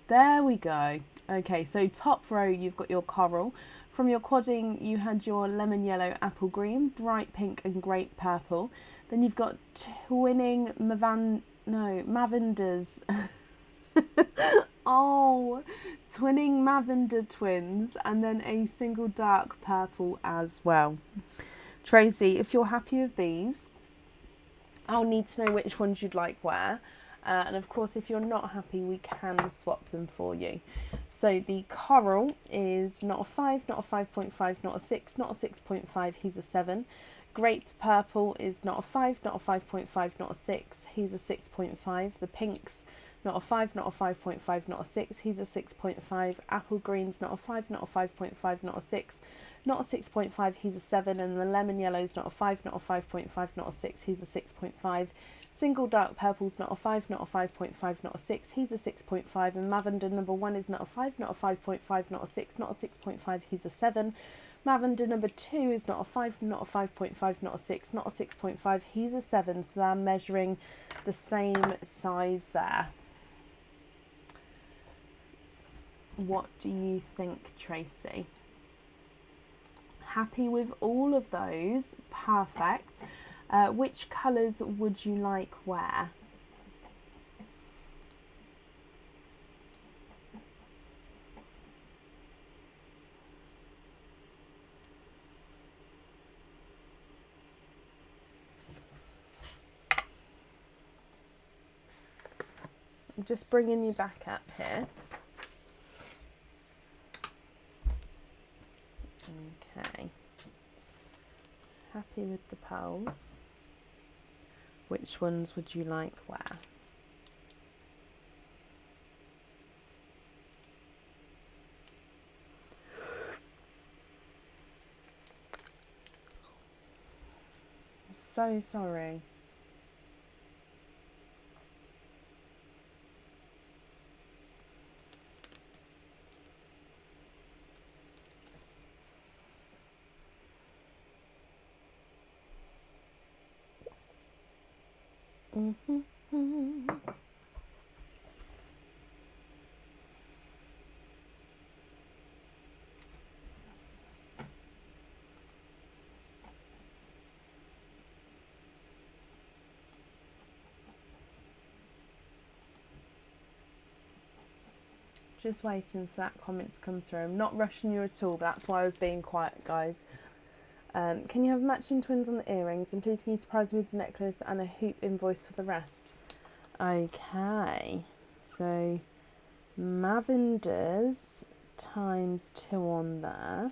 there we go. Okay, so top row, you've got your coral. From your quadding, you had your lemon yellow, apple green, bright pink and grape purple. Then you've got twinning Mavanders. Oh, twinning Vanda Twins, and then a single dark purple as well. Tracy, if you're happy with these, I'll need to know which ones you'd like where. And of course, if you're not happy, we can swap them for you. So the coral is not a 5, not a 5.5, not a 6, not a 6.5, he's a 7. Grape purple is not a 5, not a 5.5, not a 6, he's a 6.5. The pinks, not a 5, not a 5.5, not a 6, he's a 6.5. Apple green's not a 5, not a 5.5, not a 6, not a 6.5, he's a 7. And the lemon yellow's not a 5, not a 5.5, not a 6, he's a 6.5. Single dark purple's not a 5, not a 5.5, not a 6, he's a 6.5. And Lavender number 1 is not a 5, not a 5.5, not a 6, not a 6.5, he's a 7. Lavender number 2 is not a 5, not a 5.5, not a 6, not a 6.5, he's a 7. So they're measuring the same size there. What do you think, Tracy? Happy with all of those? Perfect. Which colours would you like where? I'm just bringing you back up here. Okay. Happy with the pearls? Which ones would you like where? So sorry. Just waiting for that comment to come through. I'm not rushing you at all. That's why I was being quiet, guys. Can you have matching twins on the earrings? And please can you surprise me with the necklace and a hoop invoice for the rest? Okay. So, Mavenders times 2 on there.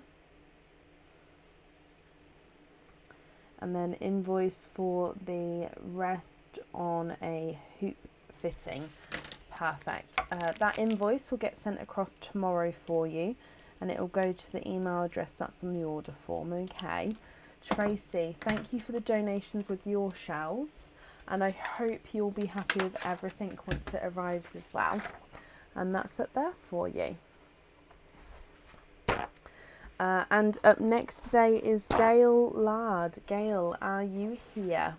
And then invoice for the rest on a hoop fitting. Perfect. That invoice will get sent across tomorrow for you, and it will go to the email address that's on the order form. Okay. Tracy, thank you for the donations with your shells, and I hope you'll be happy with everything once it arrives as well. And that's up there for you. And up next today is Gail Lard. Gail, are you here?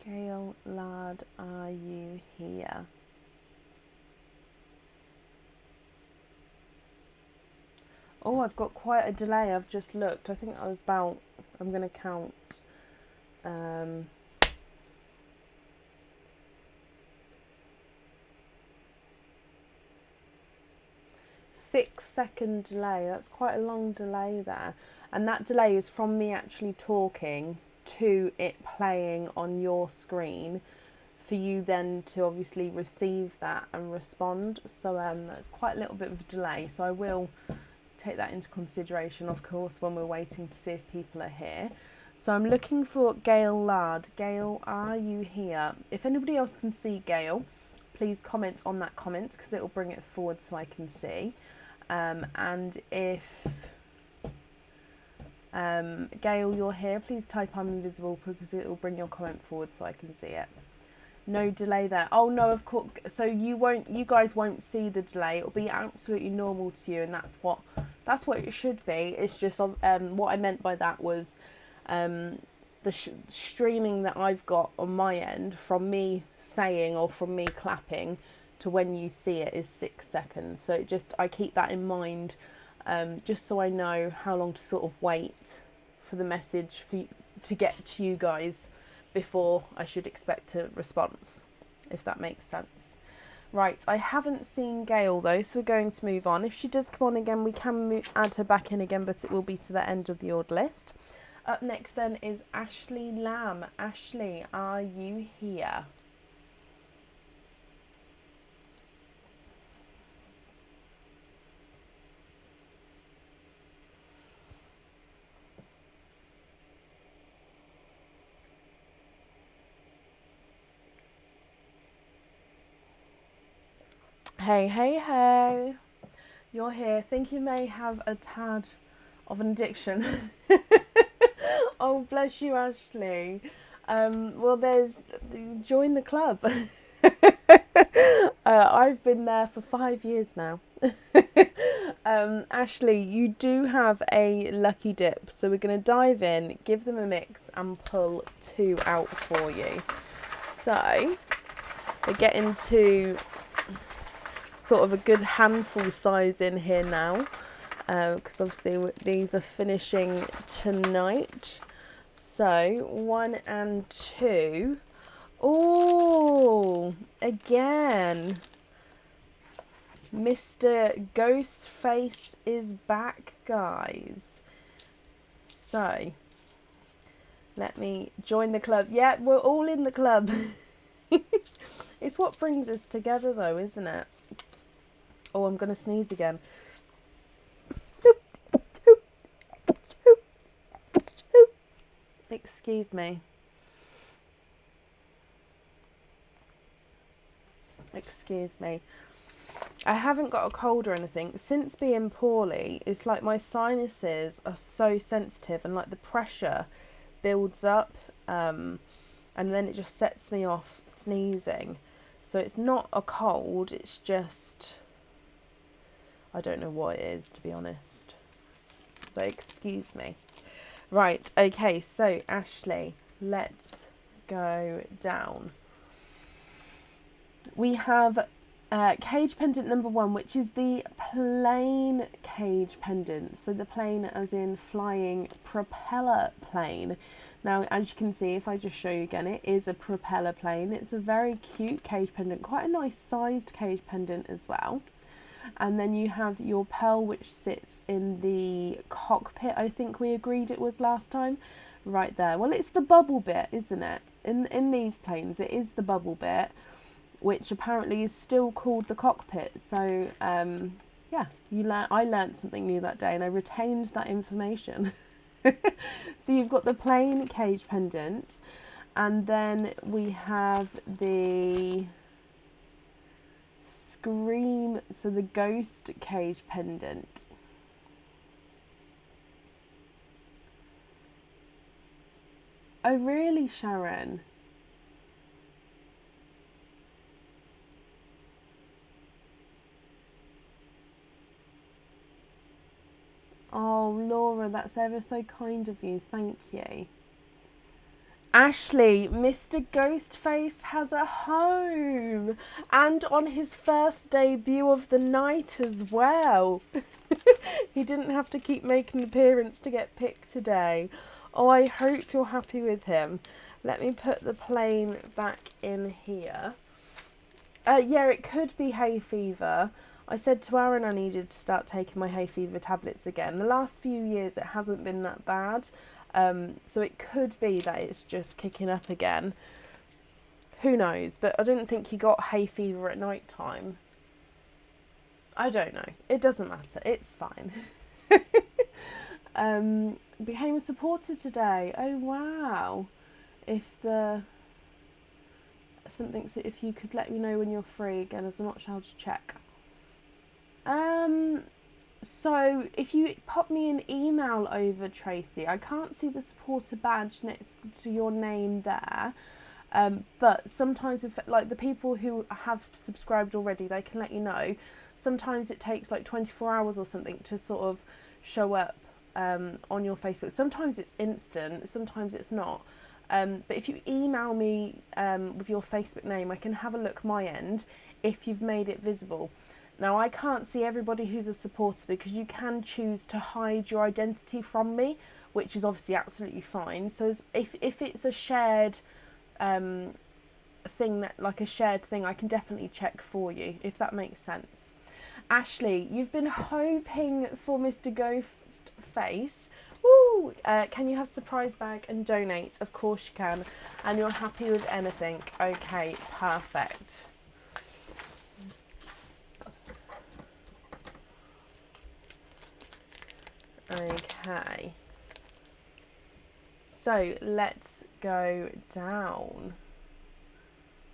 Gail, lad, are you here? Oh, I've got quite a delay. I've just looked. I think I was about, I'm going to count. 6-second delay. That's quite a long delay there. And that delay is from me actually talking to it playing on your screen for you then to obviously receive that and respond. So that's quite a little bit of a delay. So I will take that into consideration, of course, when we're waiting to see if people are here. So I'm looking for Gail Ladd. Gail, are you here? If anybody else can see Gail, please comment on that comment because it will bring it forward so I can see. And if Gail, you're here, please type I'm invisible because it will bring your comment forward so I can see it. No delay there. Oh no, of course. So you guys won't see the delay. It'll be absolutely normal to you, and that's what it should be. It's just what I meant by that was the streaming that I've got on my end from me saying or from me clapping to when you see it is 6 seconds. So I keep that in mind, just so I know how long to sort of wait for the message to get to you guys before I should expect a response, if that makes sense. Right, I haven't seen Gail though, so we're going to move on. If she does come on again, we can add her back in again, but it will be to the end of the order list. Up next then is Ashley Lamb. Ashley, are you here? Hey, you're here. Think you may have a tad of an addiction. Oh, bless you, Ashley. Well, join the club. I've been there for 5 years now. Ashley, you do have a lucky dip, so we're going to dive in, give them a mix and pull 2 out for you. So we're getting to sort of a good handful size in here now, because obviously these are finishing tonight. So 1 and 2. Oh, again, Mr. Ghostface is back, guys. So let me join the club. Yeah, we're all in the club. It's what brings us together though, isn't it? Oh, I'm going to sneeze again. Excuse me. Excuse me. I haven't got a cold or anything. Since being poorly, it's like my sinuses are so sensitive and like the pressure builds up and then it just sets me off sneezing. So it's not a cold, it's just... I don't know what it is, to be honest. But excuse me. Right, okay, so Ashley, let's go down. We have cage pendant number 1, which is the plain cage pendant. So the plane as in flying propeller plane. Now, as you can see, if I just show you again, it is a propeller plane. It's a very cute cage pendant, quite a nice sized cage pendant as well. And then you have your pearl, which sits in the cockpit. I think we agreed it was last time. Right there. Well, it's the bubble bit, isn't it? In these planes, it is the bubble bit, which apparently is still called the cockpit. So, yeah, I learned something new that day and I retained that information. So you've got the plain cage pendant, and then we have the Scream, so the ghost cage pendant. Oh really, Sharon? Oh Laura, that's ever so kind of you, thank you. Ashley, Mr. Ghostface has a home, and on his first debut of the night as well. He didn't have to keep making an appearance to get picked today. Oh, I hope you're happy with him. Let me put the plane back in here. Yeah, it could be hay fever. I said to Aaron I needed to start taking my hay fever tablets again. The last few years it hasn't been that bad. So it could be that it's just kicking up again. Who knows? But I didn't think he got hay fever at night time. I don't know. It doesn't matter. It's fine. Became a supporter today. Oh wow. If you could let me know when you're free again, as I'm not sure how to check. So if you pop me an email over, Tracy, I can't see the supporter badge next to your name there. But sometimes if like the people who have subscribed already, they can let you know. Sometimes it takes like 24 hours or something to sort of show up on your Facebook. Sometimes it's instant, sometimes it's not. But if you email me with your Facebook name, I can have a look my end if you've made it visible. Now, I can't see everybody who's a supporter because you can choose to hide your identity from me, which is obviously absolutely fine. So if it's a shared thing, like a shared thing, I can definitely check for you, if that makes sense. Ashley, you've been hoping for Mr. Ghostface. Woo! Can you have surprise bag and donate? Of course you can. And you're happy with anything. Okay, perfect. Okay. So let's go down.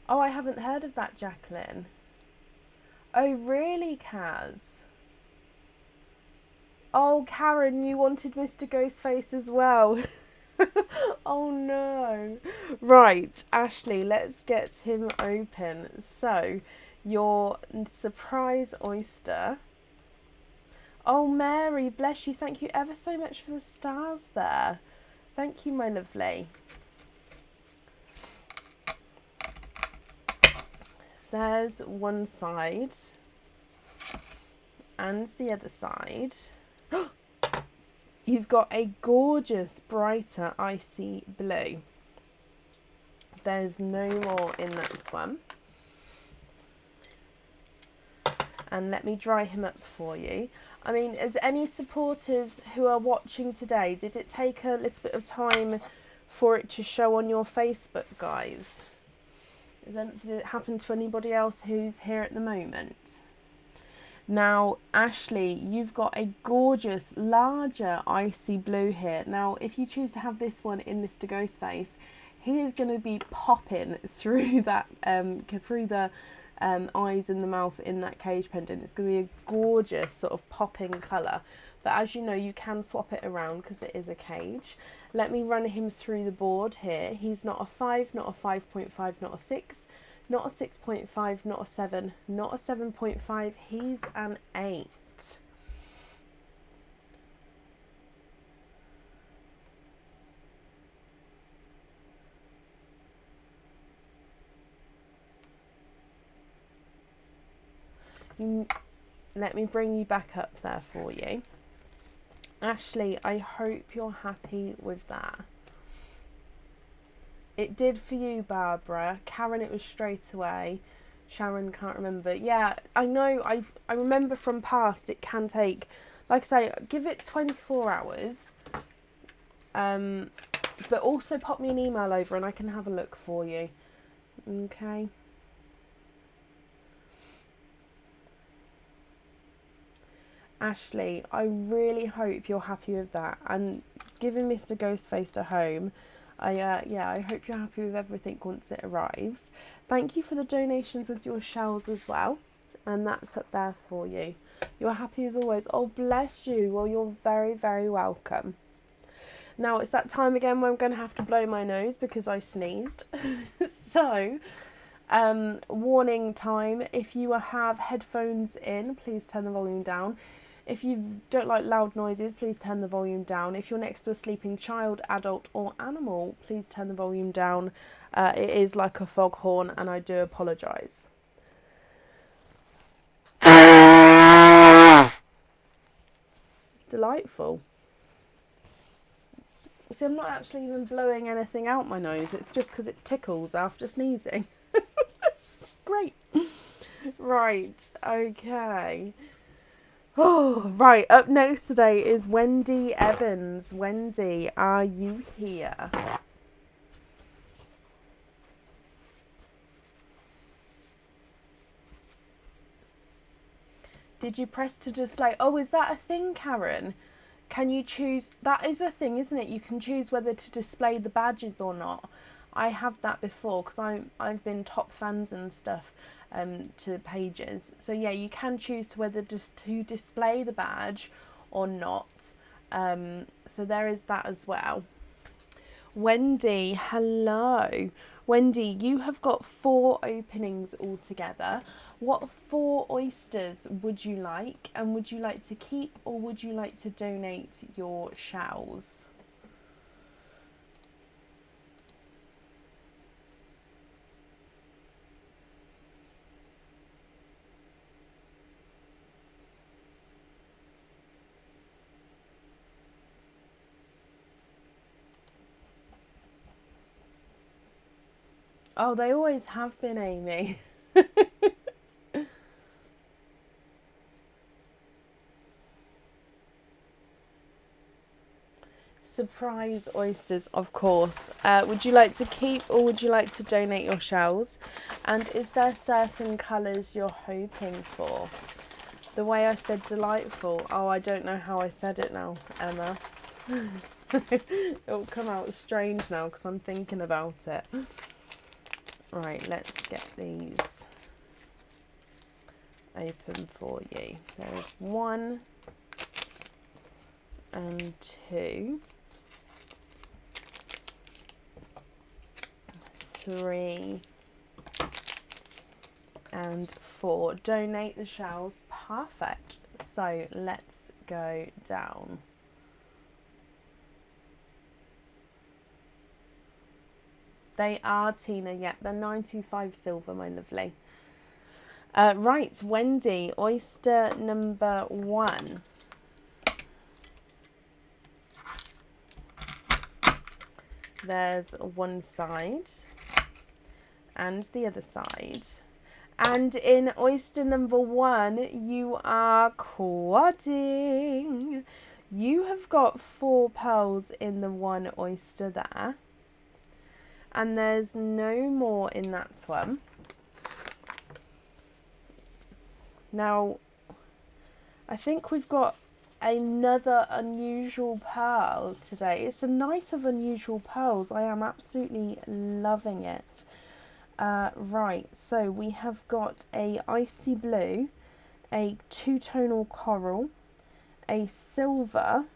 Oh, I haven't heard of that, Jacqueline. Oh, really, Kaz? Oh, Karen, you wanted Mr. Ghostface as well. Oh, no. Right, Ashley, let's get him open. So, your surprise oyster. Oh, Mary, bless you. Thank you ever so much for the stars there. Thank you, my lovely. There's one side. And the other side. You've got a gorgeous, brighter, icy blue. There's no more in that one. And let me dry him up for you. I mean, as any supporters who are watching today, did it take a little bit of time for it to show on your Facebook, guys? Did it happen to anybody else who's here at the moment? Now, Ashley, you've got a gorgeous, larger, icy blue here. Now, if you choose to have this one in Mr. Ghostface, he is going to be popping through that, through the eyes and the mouth in that cage pendant. It's going to be a gorgeous sort of popping colour. But as you know, you can swap it around because it is a cage. Let me run him through the board here. He's not a 5, not a 5.5, not a 6. Not a 6.5, not a 7, not a 7.5, he's an 8. Let me bring you back up there for you. Ashley, I hope you're happy with that. It did for you, Barbara. Karen, it was straight away. Sharon, can't remember. Yeah, I know. I remember from past it can take, like I say, give it 24 hours. But also pop me an email over and I can have a look for you. Okay. Ashley, I really hope you're happy with that. And giving Mr. Ghostface a home, I hope you're happy with everything once it arrives. Thank you for the donations with your shells as well. And that's up there for you. You're happy as always. Oh, bless you. Well, you're very, very welcome. Now, it's that time again where I'm going to have to blow my nose because I sneezed. So, warning time. If you have headphones in, please turn the volume down. If you don't like loud noises, please turn the volume down. If you're next to a sleeping child, adult or animal, please turn the volume down. It is like a foghorn and I do apologise. It's delightful. See, I'm not actually even blowing anything out my nose. It's just because it tickles after sneezing. It's just great. Right, okay. Oh, right, up next today is Wendy Evans. Wendy, are you here? Did you press to display? Oh, is that a thing, Karen? Can you choose? That is a thing, isn't it? You can choose whether to display the badges or not. I have that before because I've been top fans and stuff to pages. So yeah, you can choose to whether just to display the badge or not. So there is that as well. Wendy, hello. Wendy, you have got 4 openings altogether. What 4 oysters would you like? And would you like to keep or would you like to donate your shells? Oh, they always have been, Amy. Surprise oysters, of course. Would you like to keep or would you like to donate your shells? And is there certain colours you're hoping for? The way I said delightful. Oh, I don't know how I said it now, Emma. It'll come out strange now because I'm thinking about it. Right, let's get these open for you. There's 1 and 2, 3 and 4. Donate the shells. Perfect. So let's go down. They are, Tina. Yep, they're 925 silver, my lovely. Right, Wendy, oyster number 1. There's one side and the other side. And in oyster number 1, you are quadding. You have got 4 pearls in the 1 oyster there. And there's no more in that one. Now, I think we've got another unusual pearl today. It's a night of unusual pearls. I am absolutely loving it. Right, so we have got a icy blue, a 2-tonal coral, a silver,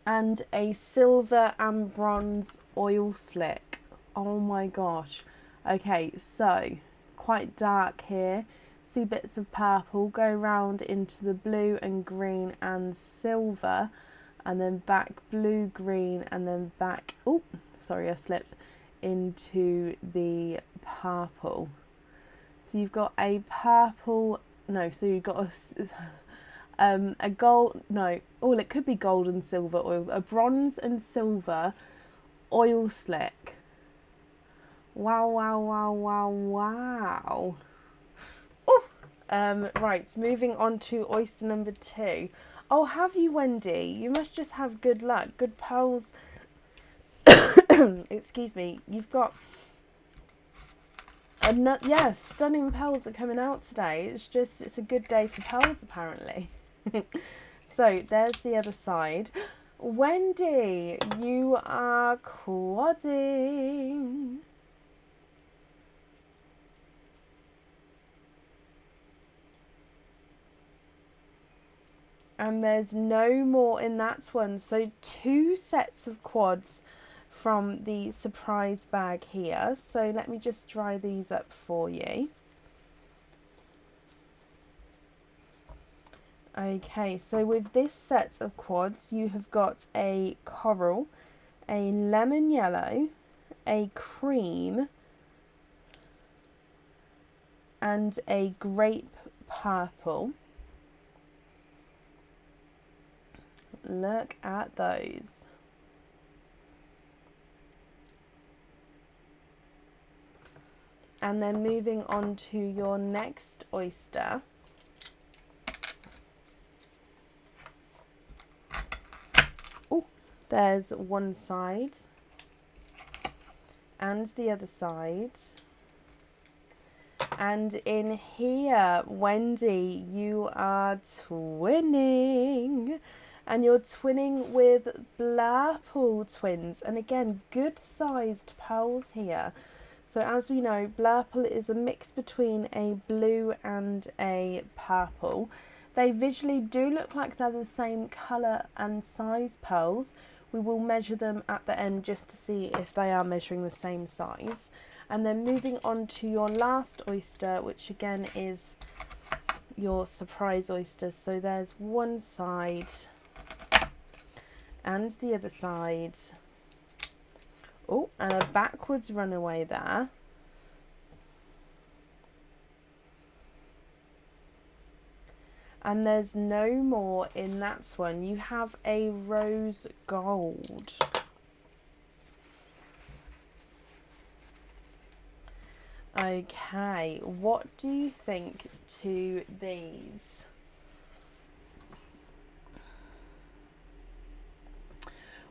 and a silver and bronze oil slick. Oh my gosh. Okay, so quite dark here. See bits of purple, go round into the blue and green and silver, and then back blue, green, and then back, oh, sorry, I slipped, into the purple. So you've got a purple, no, so you've got a gold, no, oh, it could be gold and silver oil, a bronze and silver oil slick. Wow, wow, wow, wow, wow. Right, moving on to oyster number 2. Oh, have you, Wendy? You must just have good luck, good pearls. Excuse me. You've got yeah, stunning pearls are coming out today. It's a good day for pearls, apparently. So there's the other side. Wendy, you are quadding. And there's no more in that one. So 2 sets of quads from the surprise bag here. So let me just dry these up for you. Okay, so with this set of quads, you have got a coral, a lemon yellow, a cream, and a grape purple. Look at those. And then moving on to your next oyster. Oh, there's one side and the other side. And in here, Wendy, you are twinning. And you're twinning with Blairpool twins. And again, good sized pearls here. So as we know, Blairpool is a mix between a blue and a purple. They visually do look like they're the same colour and size pearls. We will measure them at the end just to see if they are measuring the same size. And then moving on to your last oyster, which again is your surprise oyster. So there's one side and the other side. Oh, and a backwards runaway there. And there's no more in that one. You have a rose gold. Okay, what do you think to these?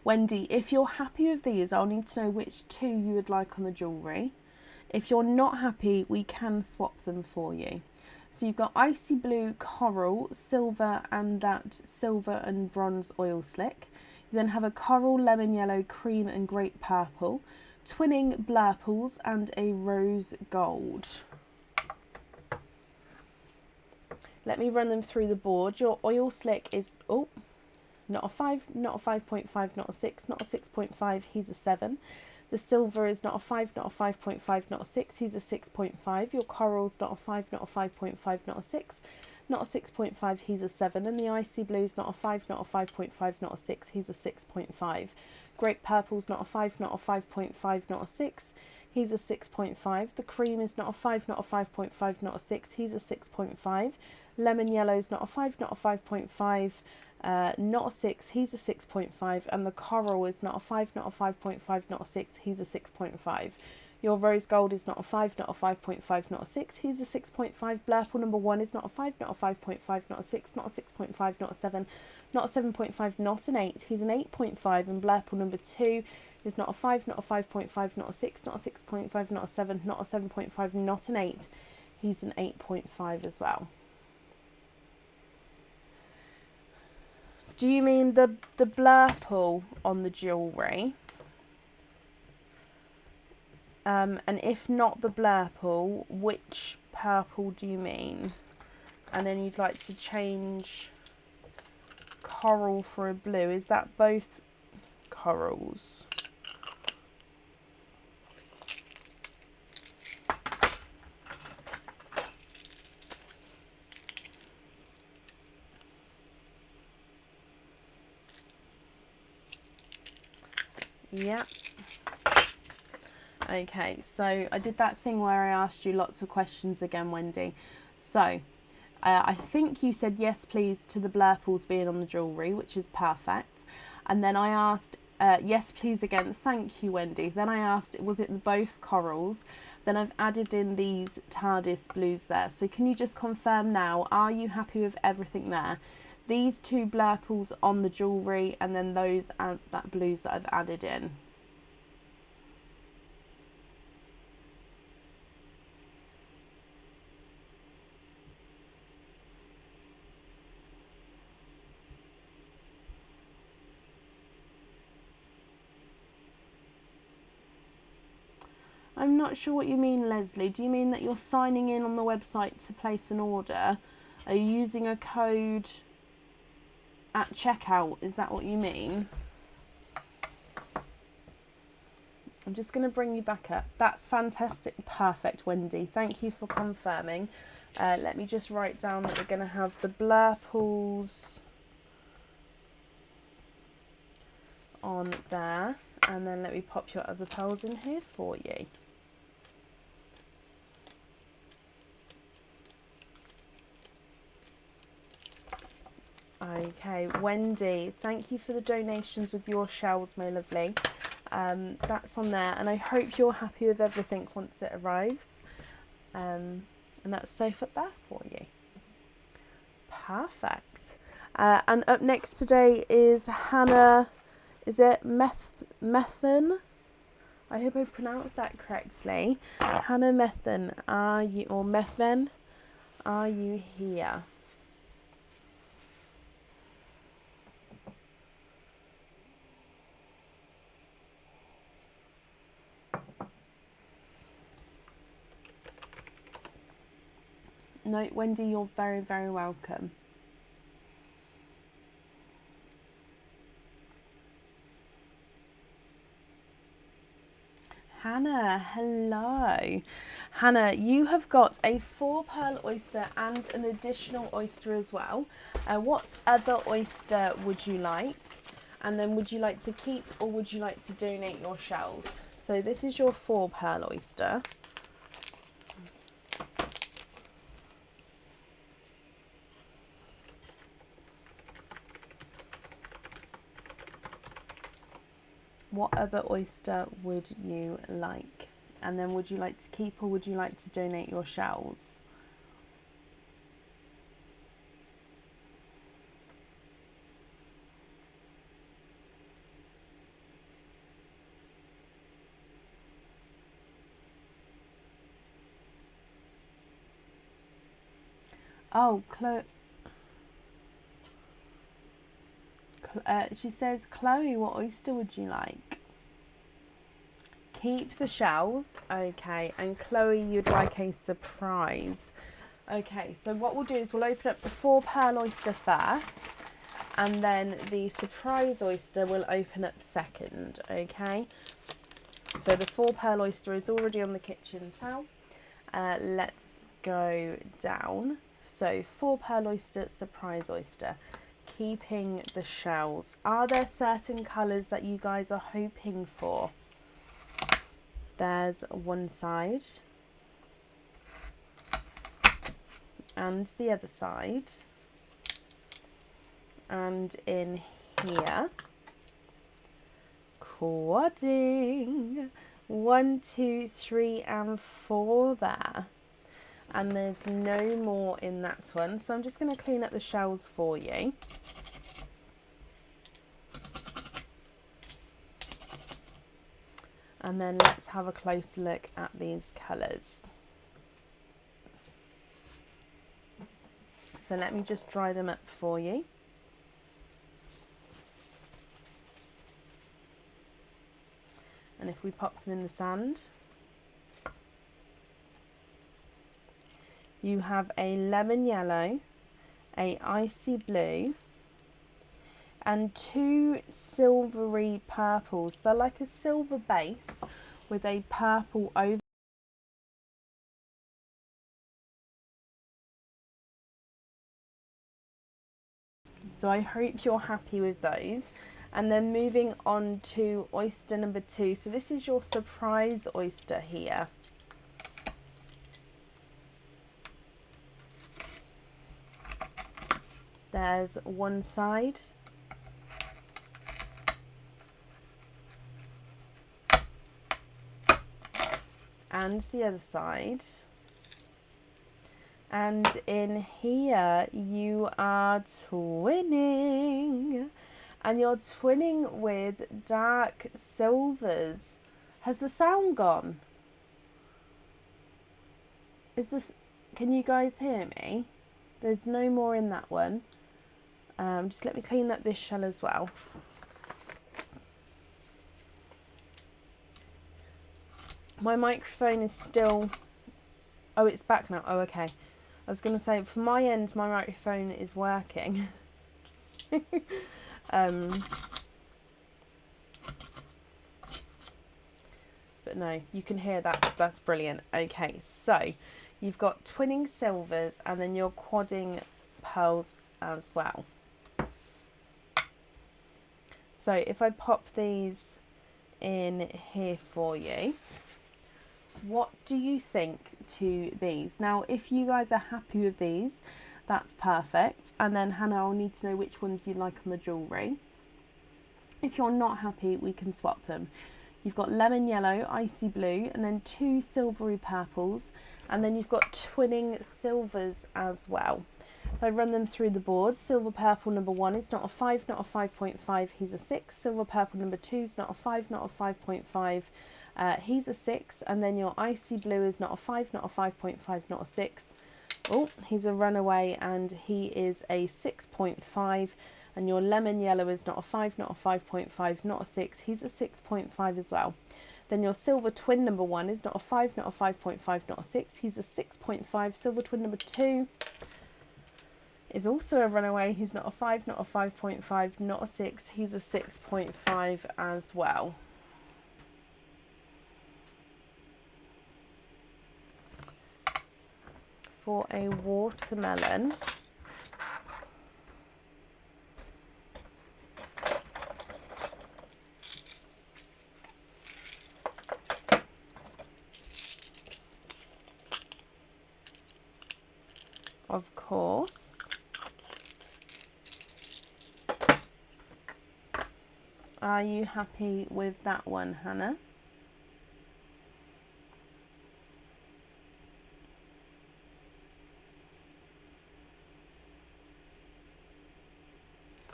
Wendy, if you're happy with these, I'll need to know which two you would like on the jewellery. If you're not happy, we can swap them for you. So you've got icy blue, coral, silver, and that silver and bronze oil slick. You then have a coral, lemon yellow, cream and grape purple, twinning Blairpools, and a rose gold. Let me run them through the board. Your oil slick is, oh, not a 5, not a 5.5, not a 6, not a 6.5, he's a 7. The silver is not a 5, not a 5.5, not a 6, he's a 6.5. Your coral's not a 5, not a 5.5, not a 6, not a 6.5, he's a 7. And the icy blue's not a 5, not a 5.5, not a 6, he's a 6.5. Grape purple's not a 5, not a 5.5, not a 6, he's a 6.5. The cream is not a 5, not a 5.5, not a 6, he's a 6.5. Lemon yellow's not a 5, not a 5.5, not a 6, he's a 6.5, and the coral is not a 5, not a 5.5, not a 6, he's a 6.5. Your rose gold is not a 5, not a 5.5, not a 6, he's a 6.5. Blairpool number 1 is not a 5, not a 5.5, not a 6, not a 6.5, not a 7, not a 7.5, not an 8, he's an 8.5. And Blairpool number 2 is not a 5, not a 5.5, not a 6, not a 6.5, not a 7, not a 7.5, not an 8, he's an 8.5 as well. Do you mean the Blairpool on the jewellery? And if not the Blairpool, which purple do you mean? And then you'd like to change coral for a blue. Is that both corals? Yeah. Okay, so I did that thing where I asked you lots of questions again, Wendy. So I think you said yes please to the Blairpools being on the jewellery, which is perfect. And then I asked yes please again, thank you Wendy. Then I asked was it both corals? Then I've added in these TARDIS blues there. So can you just confirm now, are you happy with everything there? These two Blairpools on the jewellery and then those that blues that I've added in. I'm not sure what you mean, Leslie. Do you mean that you're signing in on the website to place an order? Are you using a code at checkout? Is that what you mean? I'm just going to bring you back up. That's fantastic. Perfect, Wendy. Thank you for confirming. Let me just write down that we're going to have the blurples on there. And then let me pop your other pearls in here for you. Okay, Wendy, thank you for the donations with your shells, my lovely. That's on there, and I hope you're happy with everything once it arrives. And that's safe up there for you. Perfect. And up next today is Hannah, is it Methan? I hope I pronounced that correctly. Hannah Methan, are you, or Methen, are you here? No, Wendy, you're very, very welcome. Hannah, hello. Hannah, you have got a 4-pearl oyster and an additional oyster as well. What other oyster would you like? And then would you like to keep or would you like to donate your shells? So this is your 4-pearl oyster. What other oyster would you like? And then would you like to keep or would you like to donate your shells? Oh, she says, Chloe, what oyster would you like? Keep the shells. Okay, and Chloe, you'd like a surprise. Okay, so what we'll do is we'll open up the 4-pearl oyster first, and then the surprise oyster will open up second, okay? So the 4-pearl oyster is already on the kitchen towel. Let's go down. So 4-pearl oyster, surprise oyster. Keeping the shells. Are there certain colours that you guys are hoping for? There's one side and the other side, and in here, quadding, 1, 2, 3 and 4 there, and there's no more in that one, so I'm just going to clean up the shells for you. And then let's have a closer look at these colours. So let me just dry them up for you. And if we pop them in the sand, you have a lemon yellow, a icy blue, and 2 silvery purples. So like a silver base with a purple over. So I hope you're happy with those. And then moving on to oyster number 2. So this is your surprise oyster here. There's one side. And the other side. And in here you are twinning, and you're twinning with dark silvers. Has the sound gone? Is this, can you guys hear me? There's no more in that one. Just let me clean up this shell as well. My microphone is still, oh, it's back now. Oh, okay. I was going to say, for my end, my microphone is working. no, you can hear that. That's brilliant. Okay, so you've got twinning silvers and then you're quadding pearls as well. So if I pop these in here for you, what do you think to these? Now, if you guys are happy with these, that's perfect. And then Hannah, I'll need to know which ones you like on the jewellery. If you're not happy, we can swap them. You've got lemon yellow, icy blue, and then 2 silvery purples. And then you've got twinning silvers as well. If I run them through the board, silver purple number 1 is not a 5, not a 5.5, he's a 6. Silver purple number 2 is not a 5, not a 5.5, he's a 6. And then your icy blue is not a 5, not a 5.5, not a 6. Oh, he's a runaway and he is a 6.5. And your lemon yellow is not a 5, not a 5.5, not a 6, he's a 6.5 as well. Then your silver twin number 1 is not a 5, not a 5.5, not a 6, he's a 6.5. Silver twin number 2 is also a runaway, he's not a 5, not a 5.5, not a 6, he's a 6.5 as well. For a watermelon, of course, are you happy with that one, Hannah?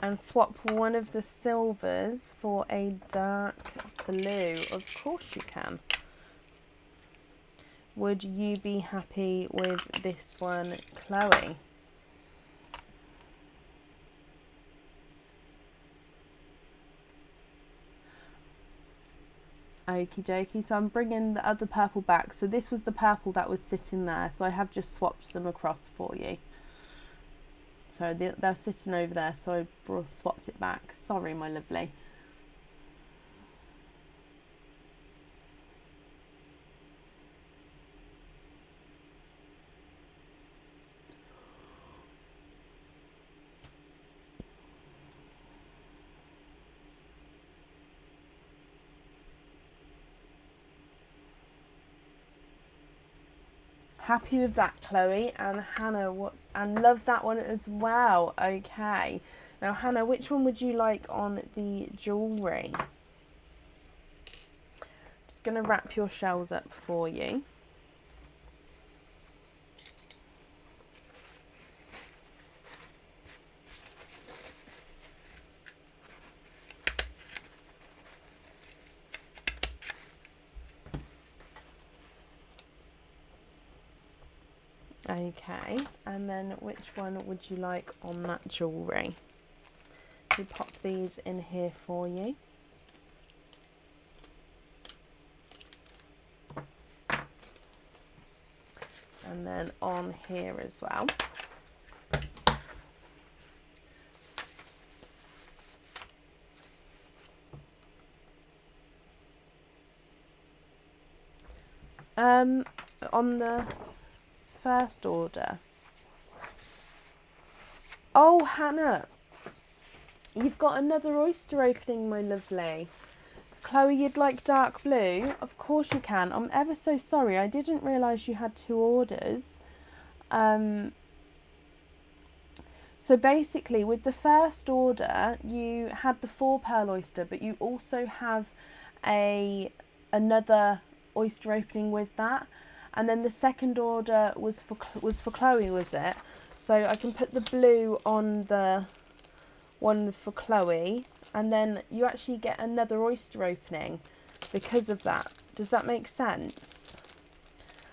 And swap one of the silvers for a dark blue. Of course you can. Would you be happy with this one, Chloe? Okie dokie, so I'm bringing the other purple back. So this was the purple that was sitting there, so I have just swapped them across for you. So they're sitting over there, so I swapped it back. Sorry, my lovely. Happy with that, Chloe, and Hannah, and love that one as well. Okay, now Hannah, which one would you like on the jewellery? Just going to wrap your shells up for you. Okay, and then which one would you like on that jewellery? We pop these in here for you. And then on here as well. On the first order. Oh, Hannah, you've got another oyster opening, my lovely. Chloe, you'd like dark blue? Of course you can. I'm ever so sorry. I didn't realise you had 2 orders. So basically, with the first order, you had the 4 pearl oyster, but you also have another oyster opening with that. And then the second order was for Chloe, was it? So I can put the blue on the one for Chloe, and then you actually get another oyster opening because of that. Does that make sense?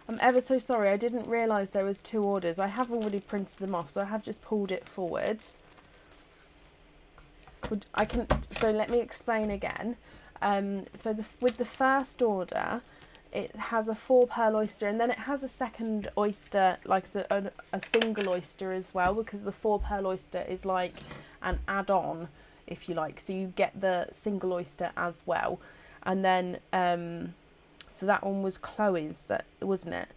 I'm ever so sorry. I didn't realise there was 2 orders. I have already printed them off, so I have just pulled it forward. So let me explain again. With the first order, it has a 4 pearl oyster, and then it has a second oyster, like a single oyster as well, because the 4 pearl oyster is like an add-on, if you like. So you get the single oyster as well. And then So that one was Chloe's, that wasn't it?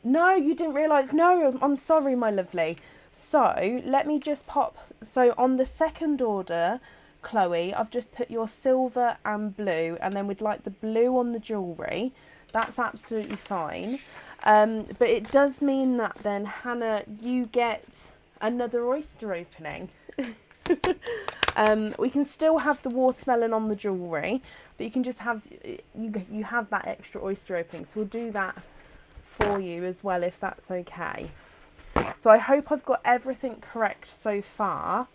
No, you didn't realise. No, I'm sorry, my lovely. So let me just pop. So on the second order, Chloe, I've just put your silver and blue, and then we'd like the blue on the jewellery. That's absolutely fine. But it does mean that then, Hannah, you get another oyster opening. We can still have the watermelon on the jewellery, but you can just have, you have that extra oyster opening. So we'll do that for you as well, if that's okay. So I hope I've got everything correct so far.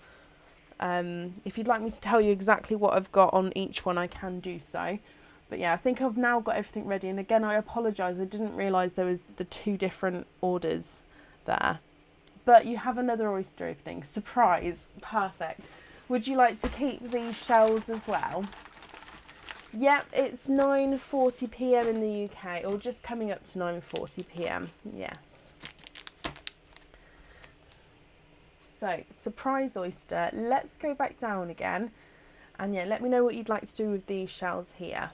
If you'd like me to tell you exactly what I've got on each one, I can do so. But yeah, I think I've now got everything ready. And again, I apologise, I didn't realise there was the 2 different orders there. But you have another oyster opening. Surprise. Perfect. Would you like to keep these shells as well? Yep, it's 9:40 p.m. in the UK, or just coming up to 9:40 p.m. Yes. So, surprise oyster. Let's go back down again. And yeah, let me know what you'd like to do with these shells here.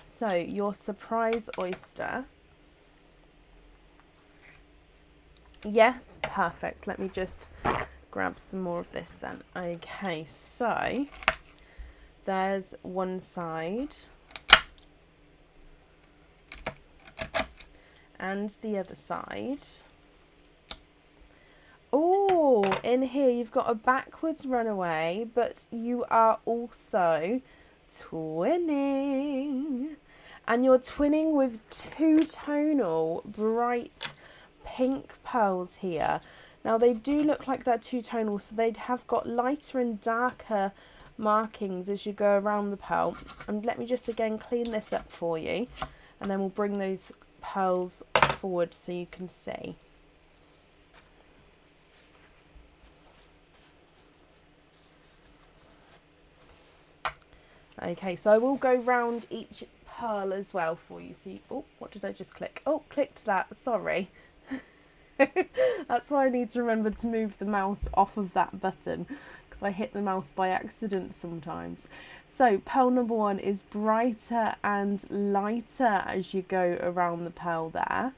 So, your surprise oyster. Yes, perfect. Let me just grab some more of this then. Okay, so there's one side. And the other side. Oh, in here you've got a backwards runaway, but you are also twinning. And you're twinning with 2-tonal bright pink pearls here. Now they do look like they're 2-tonal, so they'd have got lighter and darker markings as you go around the pearl. And let me just again clean this up for you, and then we'll bring those pearls forward so you can see. Okay, so I will go round each pearl as well for you. So oh, what did I just click? Oh, clicked that, sorry. That's why I need to remember to move the mouse off of that button, because I hit the mouse by accident sometimes. So pearl number 1 is brighter and lighter as you go around the pearl there.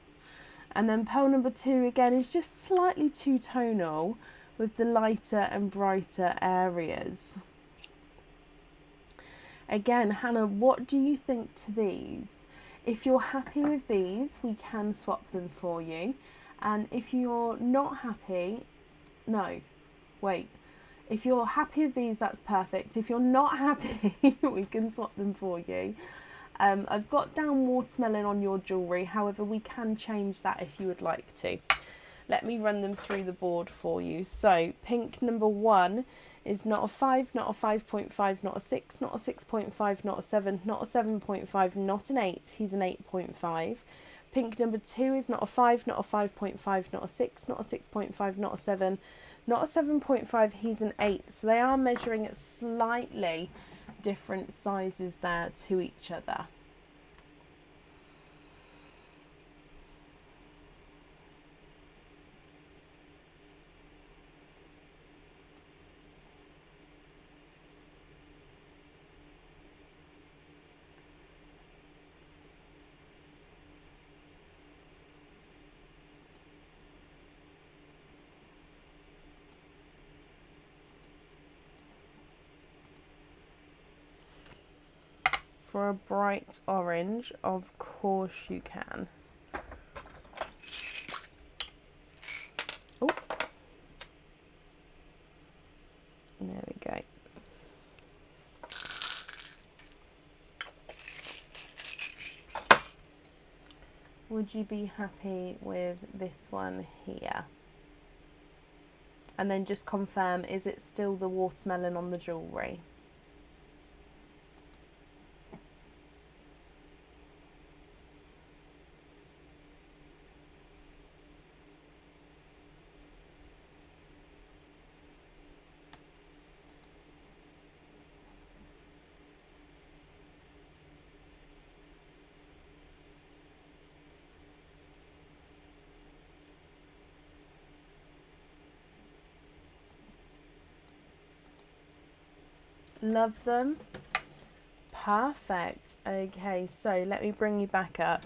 And then pearl number 2 again is just slightly 2-tonal with the lighter and brighter areas. Again, Hannah, what do you think to these? If you're happy with these, we can swap them for you. And if you're not happy, no, wait. If you're happy with these, that's perfect. If you're not happy, we can swap them for you. I've got down watermelon on your jewellery. However, we can change that if you would like to. Let me run them through the board for you. So pink number 1 is not a 5, not a 5.5, not a 6, not a 6.5, not a 7, not a 7.5, not an 8. He's an 8.5. Pink number 2 is not a 5, not a 5.5, not a 6, not a 6.5, not a 7, not a 7.5. He's an 8. So they are measuring at slightly different sizes there to each other. For a bright orange, of course you can. Oh, there we go. Would you be happy with this one here? And then just confirm, is it still the watermelon on the jewellery? Love them. Perfect. Okay, so let me bring you back up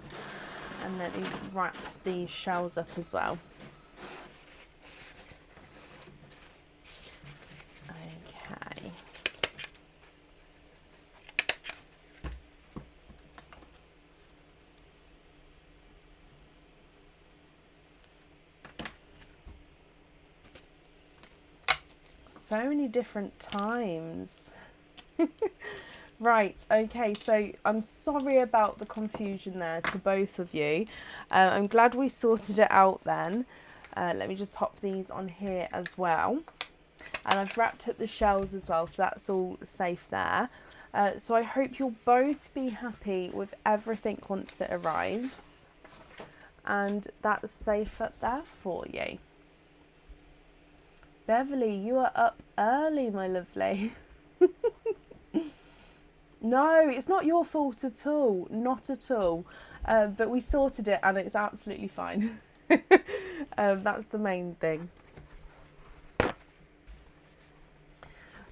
and let me wrap these shells up as well. Okay. So many different times. Right, okay, so I'm sorry about the confusion there to both of you. I'm glad we sorted it out then. Let me just pop these on here as well. And I've wrapped up the shells as well, so that's all safe there. So I hope you'll both be happy with everything once it arrives. And that's safe up there for you. Beverly, you are up early, my lovely. No, it's not your fault at all. Not at all. But we sorted it and it's absolutely fine. That's the main thing.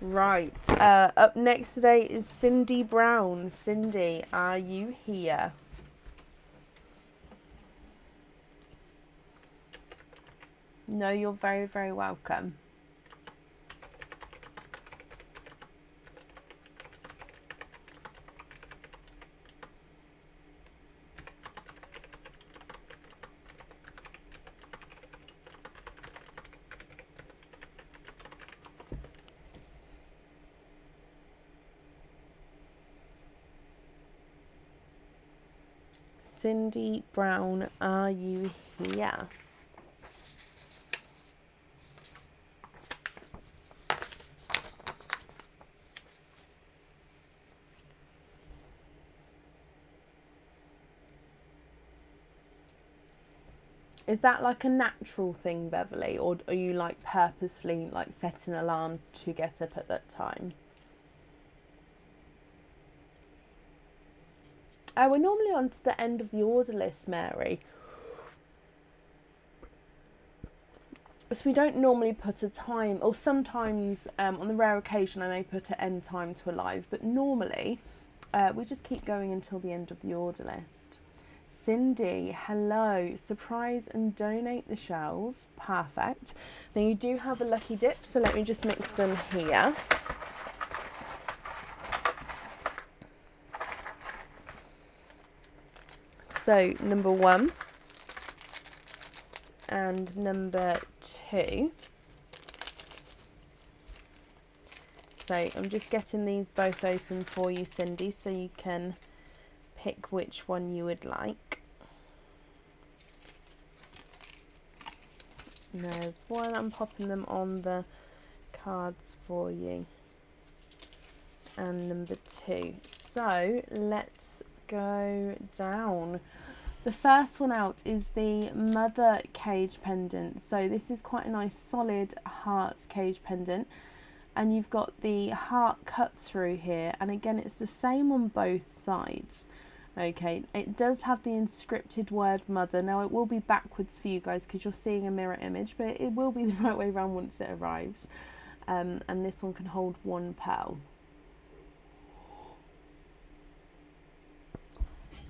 Right. Up next today is Cindy Brown. Cindy, are you here? No, you're very, very welcome. Cindy Brown, are you here? Is that like a natural thing, Beverly, or are you like purposely like setting alarms to get up at that time? We're normally on to the end of the order list, Mary. So we don't normally put a time, or sometimes on the rare occasion I may put an end time to a live, but normally we just keep going until the end of the order list. Cindy, hello. Surprise and donate the shells. Perfect. Now you do have a lucky dip, so let me just mix them here. So number 1 and number 2. So I'm just getting these both open for you, Cindy, so you can pick which one you would like. And there's one, I'm popping them on the cards for you. And number 2. So let's go down. The first one out is the Mother Cage Pendant. So this is quite a nice solid heart cage pendant. And you've got the heart cut through here. And again, it's the same on both sides. Okay, it does have the inscripted word Mother. Now it will be backwards for you guys because you're seeing a mirror image, but it will be the right way around once it arrives. And this one can hold 1 pearl.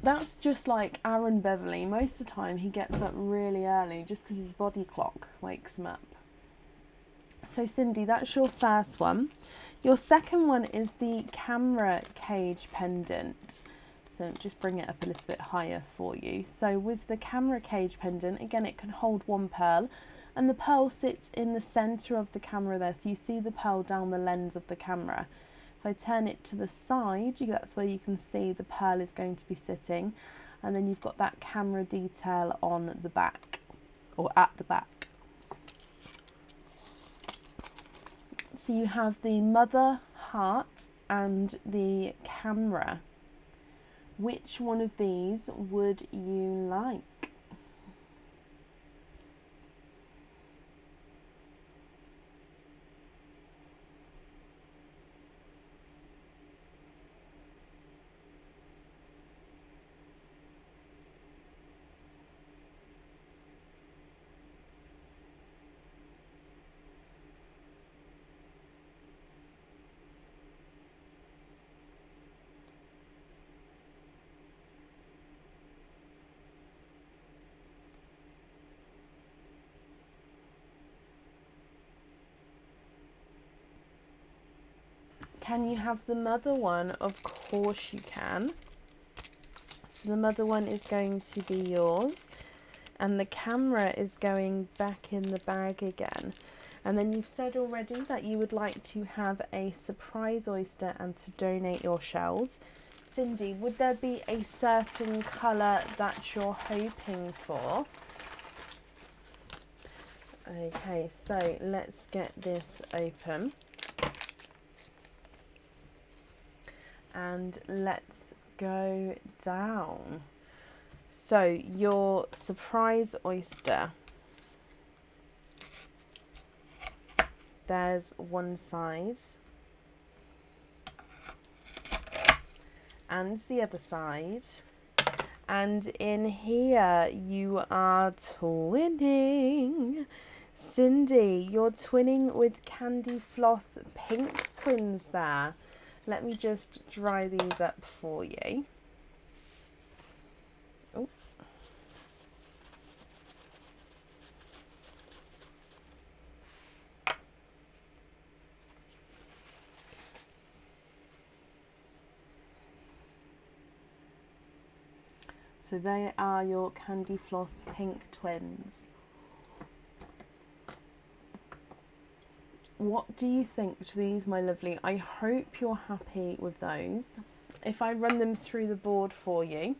That's just like Aaron Beverly. Most of the time he gets up really early just because his body clock wakes him up. So Cindy, that's your first one. Your second one is the camera cage pendant. So just bring it up a little bit higher for you. So with the camera cage pendant, again, it can hold 1 pearl. And the pearl sits in the centre of the camera there. So you see the pearl down the lens of the camera. If I turn it to the side, that's where you can see the pearl is going to be sitting. And then you've got that camera detail on the back, or at the back. So you have the mother heart and the camera. Which one of these would you like? Can you have the mother one? Of course you can. So the mother one is going to be yours, and the camera is going back in the bag again. And then you've said already that you would like to have a surprise oyster and to donate your shells. Cindy, would there be a certain colour that you're hoping for? Okay, so let's get this open. And let's go down. So your surprise oyster. There's one side. And the other side. And in here you are twinning. Cindy, you're twinning with Candy Floss Pink Twins there. Let me just dry these up for you. Oh. So they are your Candy Floss Pink Twins. What do you think to these, my lovely? I hope you're happy with those. If I run them through the board for you.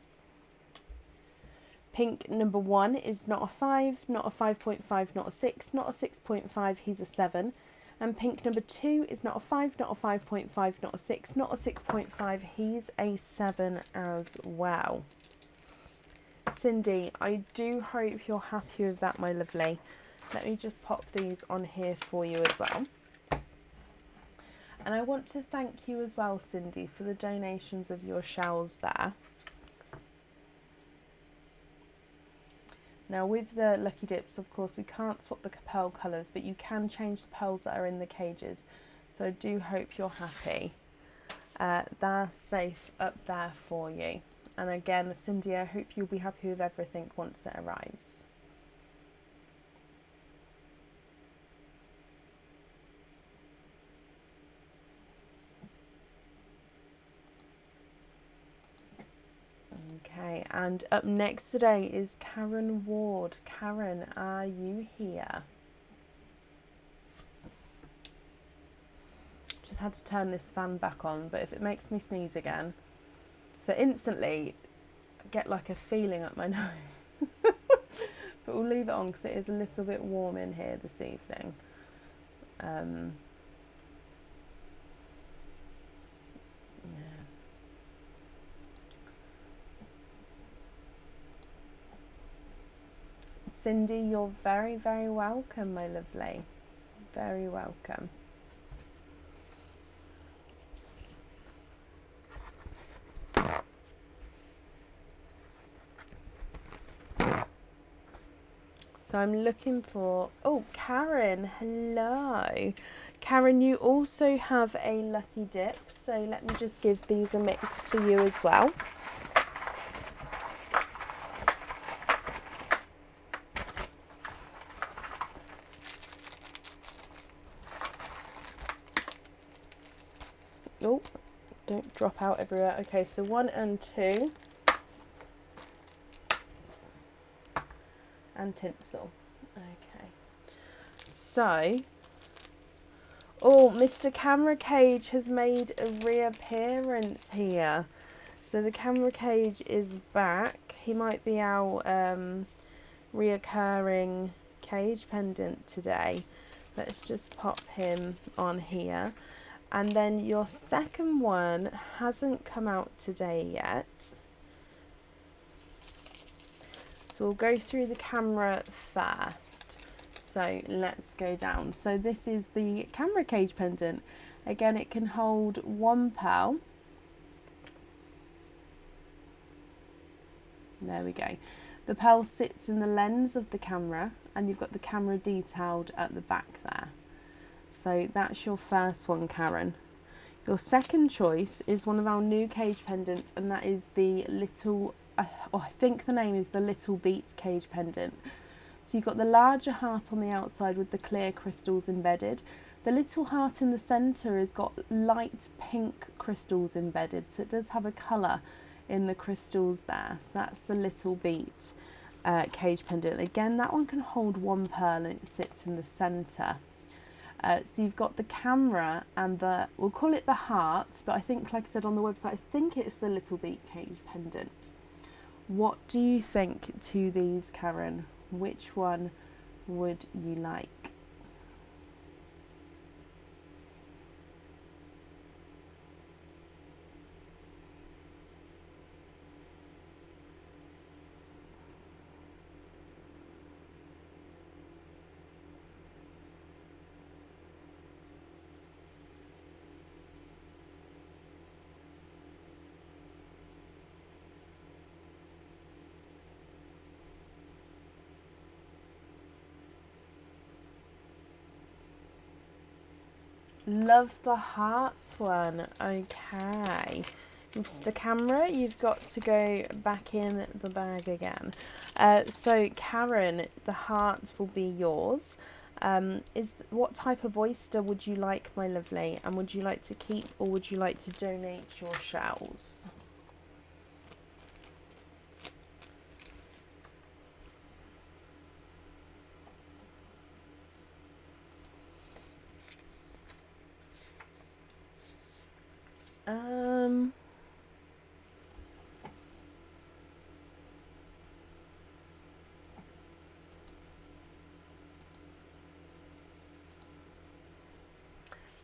Pink number 1 is not a 5, not a 5.5, not a 6, not a 6.5, he's a 7. And pink number 2 is not a 5, not a 5.5, not a 6, not a 6.5, he's a 7 as well. Cindy, I do hope you're happy with that, my lovely. Let me just pop these on here for you as well. And I want to thank you as well, Cindy, for the donations of your shells there. Now with the Lucky Dips, of course, we can't swap the pearl colours, but you can change the pearls that are in the cages. So I do hope you're happy. They're safe up there for you. And again, Cindy, I hope you'll be happy with everything once it arrives. Okay, and up next today is Karen Ward. Karen, are you here? Just had to turn this fan back on, but if it makes me sneeze again, so instantly I get like a feeling up my nose. But we'll leave it on because it is a little bit warm in here this evening. Yeah. Cindy, you're very, very welcome, my lovely. Very welcome. So I'm looking for, oh, Karen, hello. Karen, you also have a Lucky Dip, so let me just give these a mix for you as well. Oh, don't drop out everywhere. Okay, so 1 and 2. And tinsel. Okay. So, oh, Mr. Camera Cage has made a reappearance here. So the camera cage is back. He might be our reoccurring cage pendant today. Let's just pop him on here. And then your second one hasn't come out today yet. So we'll go through the camera first. So let's go down. So this is the camera cage pendant. Again, it can hold 1 pearl. There we go. The pearl sits in the lens of the camera, and you've got the camera detailed at the back there. So that's your first one, Karen. Your second choice is one of our new cage pendants, and that is the little, I think the name is the Little Beets cage pendant. So you've got the larger heart on the outside with the clear crystals embedded. The little heart in the centre has got light pink crystals embedded, so it does have a colour in the crystals there. So that's the little beet cage pendant. Again, that one can hold one pearl and it sits in the centre. So you've got the camera and we'll call it the heart, but I think, like I said on the website, I think it's the little beet cage pendant. What do you think to these, Karen? Which one would you like? Love the heart one. Okay. Mr. Camera, you've got to go back in the bag again. So Karen, the heart will be yours. What type of oyster would you like, my lovely? And would you like to keep or would you like to donate your shells?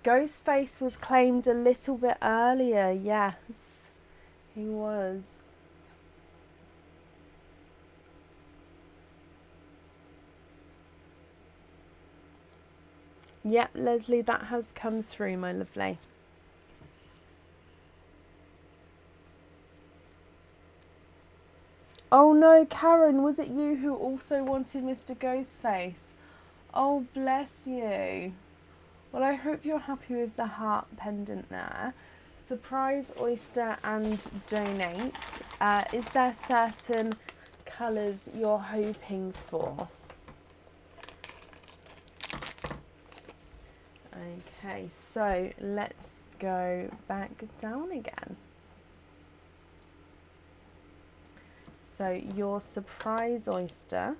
Ghostface was claimed a little bit earlier, yes, he was. Yep, Leslie, that has come through, my lovely. Oh no, Karen, was it you who also wanted Mr. Ghostface? Oh, bless you. Well, I hope you're happy with the heart pendant there. Surprise oyster and donate. Is there certain colours you're hoping for? Okay, so let's go back down again. So your surprise oyster,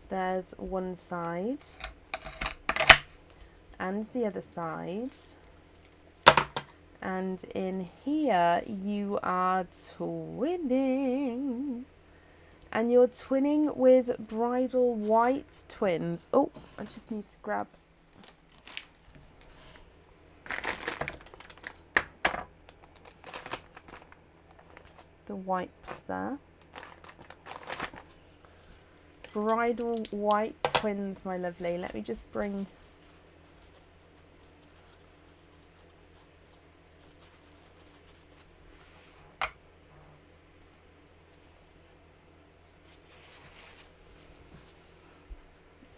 there's one side and the other side, and in here you are twinning, and you're twinning with Bridal White Twins. Oh, I just need to grab the wipes there. Bridal White Twins, my lovely. Let me just bring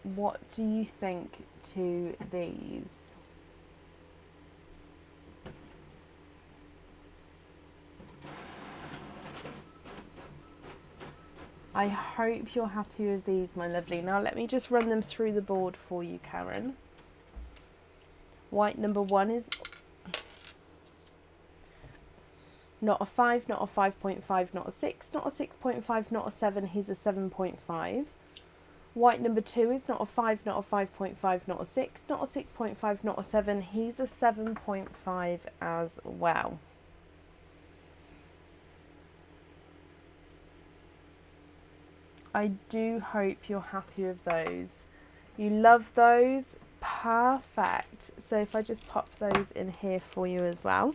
what do you think to these? I hope you're happy with these, my lovely. Now let me just run them through the board for you, Karen. White number 1 is not a 5, not a 5.5, not a 6, not a 6.5, not a 7, he's a 7.5. White number 2 is not a 5, not a 5.5, not a 6, not a 6.5, not a 7, he's a 7.5 as well. I do hope you're happy with those. You love those? Perfect. So if I just pop those in here for you as well.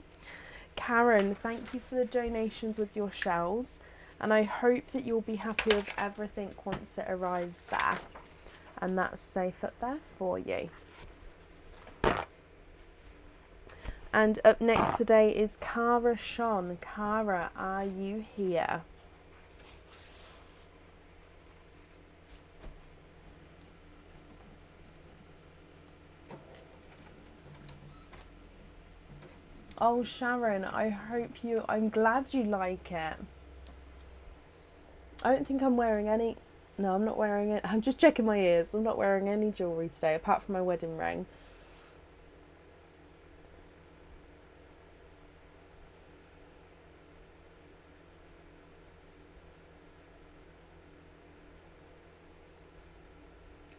Karen, thank you for the donations with your shells, and I hope that you'll be happy with everything once it arrives there, and that's safe up there for you. And up next today is Cara Sean. Cara, are you here? Oh, Sharon, I'm glad you like it. I don't think I'm wearing any. No, I'm not wearing it. I'm just checking my ears. I'm not wearing any jewellery today apart from my wedding ring.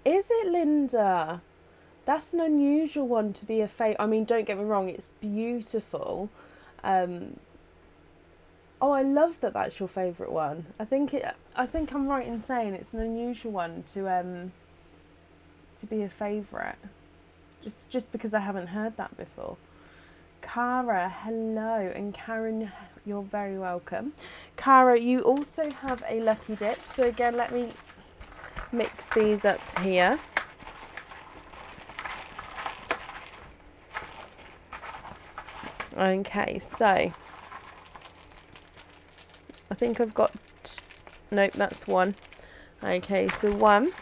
Is it, Linda? That's an unusual one to be a favourite. I mean, don't get me wrong, it's beautiful. Oh, I love that that's your favourite one. I think I'm right in saying it's an unusual one to be a favourite. Just because I haven't heard that before. Cara, hello, and Karen, you're very welcome. Cara, you also have a lucky dip. So again, let me mix these up here. Okay, so I think I've got, nope, that's one. Okay, so one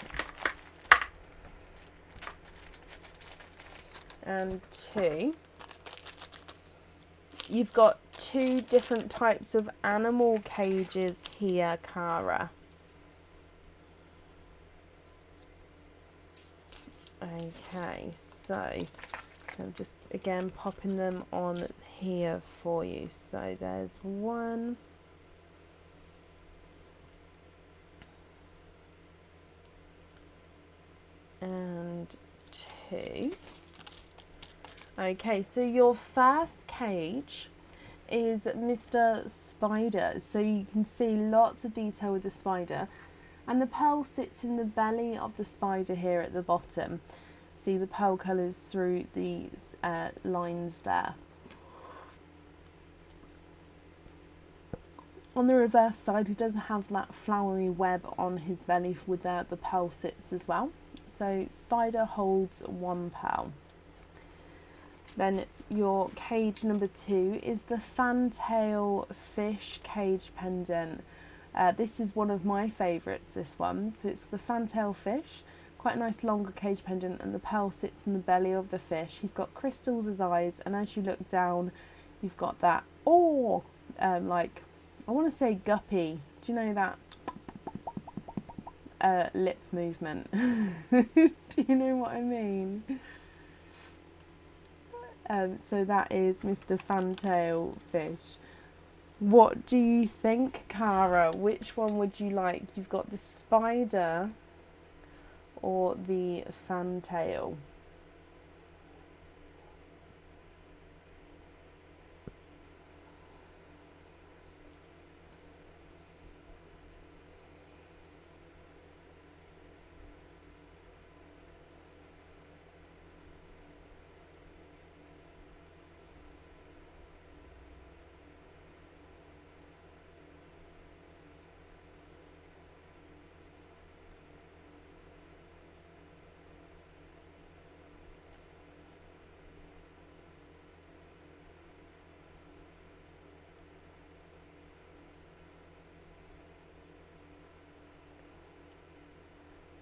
and two. You've got two different types of animal cages here, Cara. Okay, so I'm just again popping them on here for you. So there's one. And two. Okay, so your first cage is Mr. Spider. So you can see lots of detail with the spider. And the pearl sits in the belly of the spider here at the bottom. See the pearl colours through these lines there. On the reverse side, he does have that flowery web on his belly with the pearl sits as well. So spider holds one pearl. Then your cage number two is the Fantail Fish cage pendant. This is one of my favourites, this one. So it's the Fantail Fish, quite a nice longer cage pendant, and the pearl sits in the belly of the fish. He's got crystals as eyes, and as you look down, you've got that, like, I want to say guppy. Do you know that lip movement? Do you know what I mean? So that is Mr. Fantail Fish. What do you think, Cara? Which one would you like? You've got the spider or the fantail?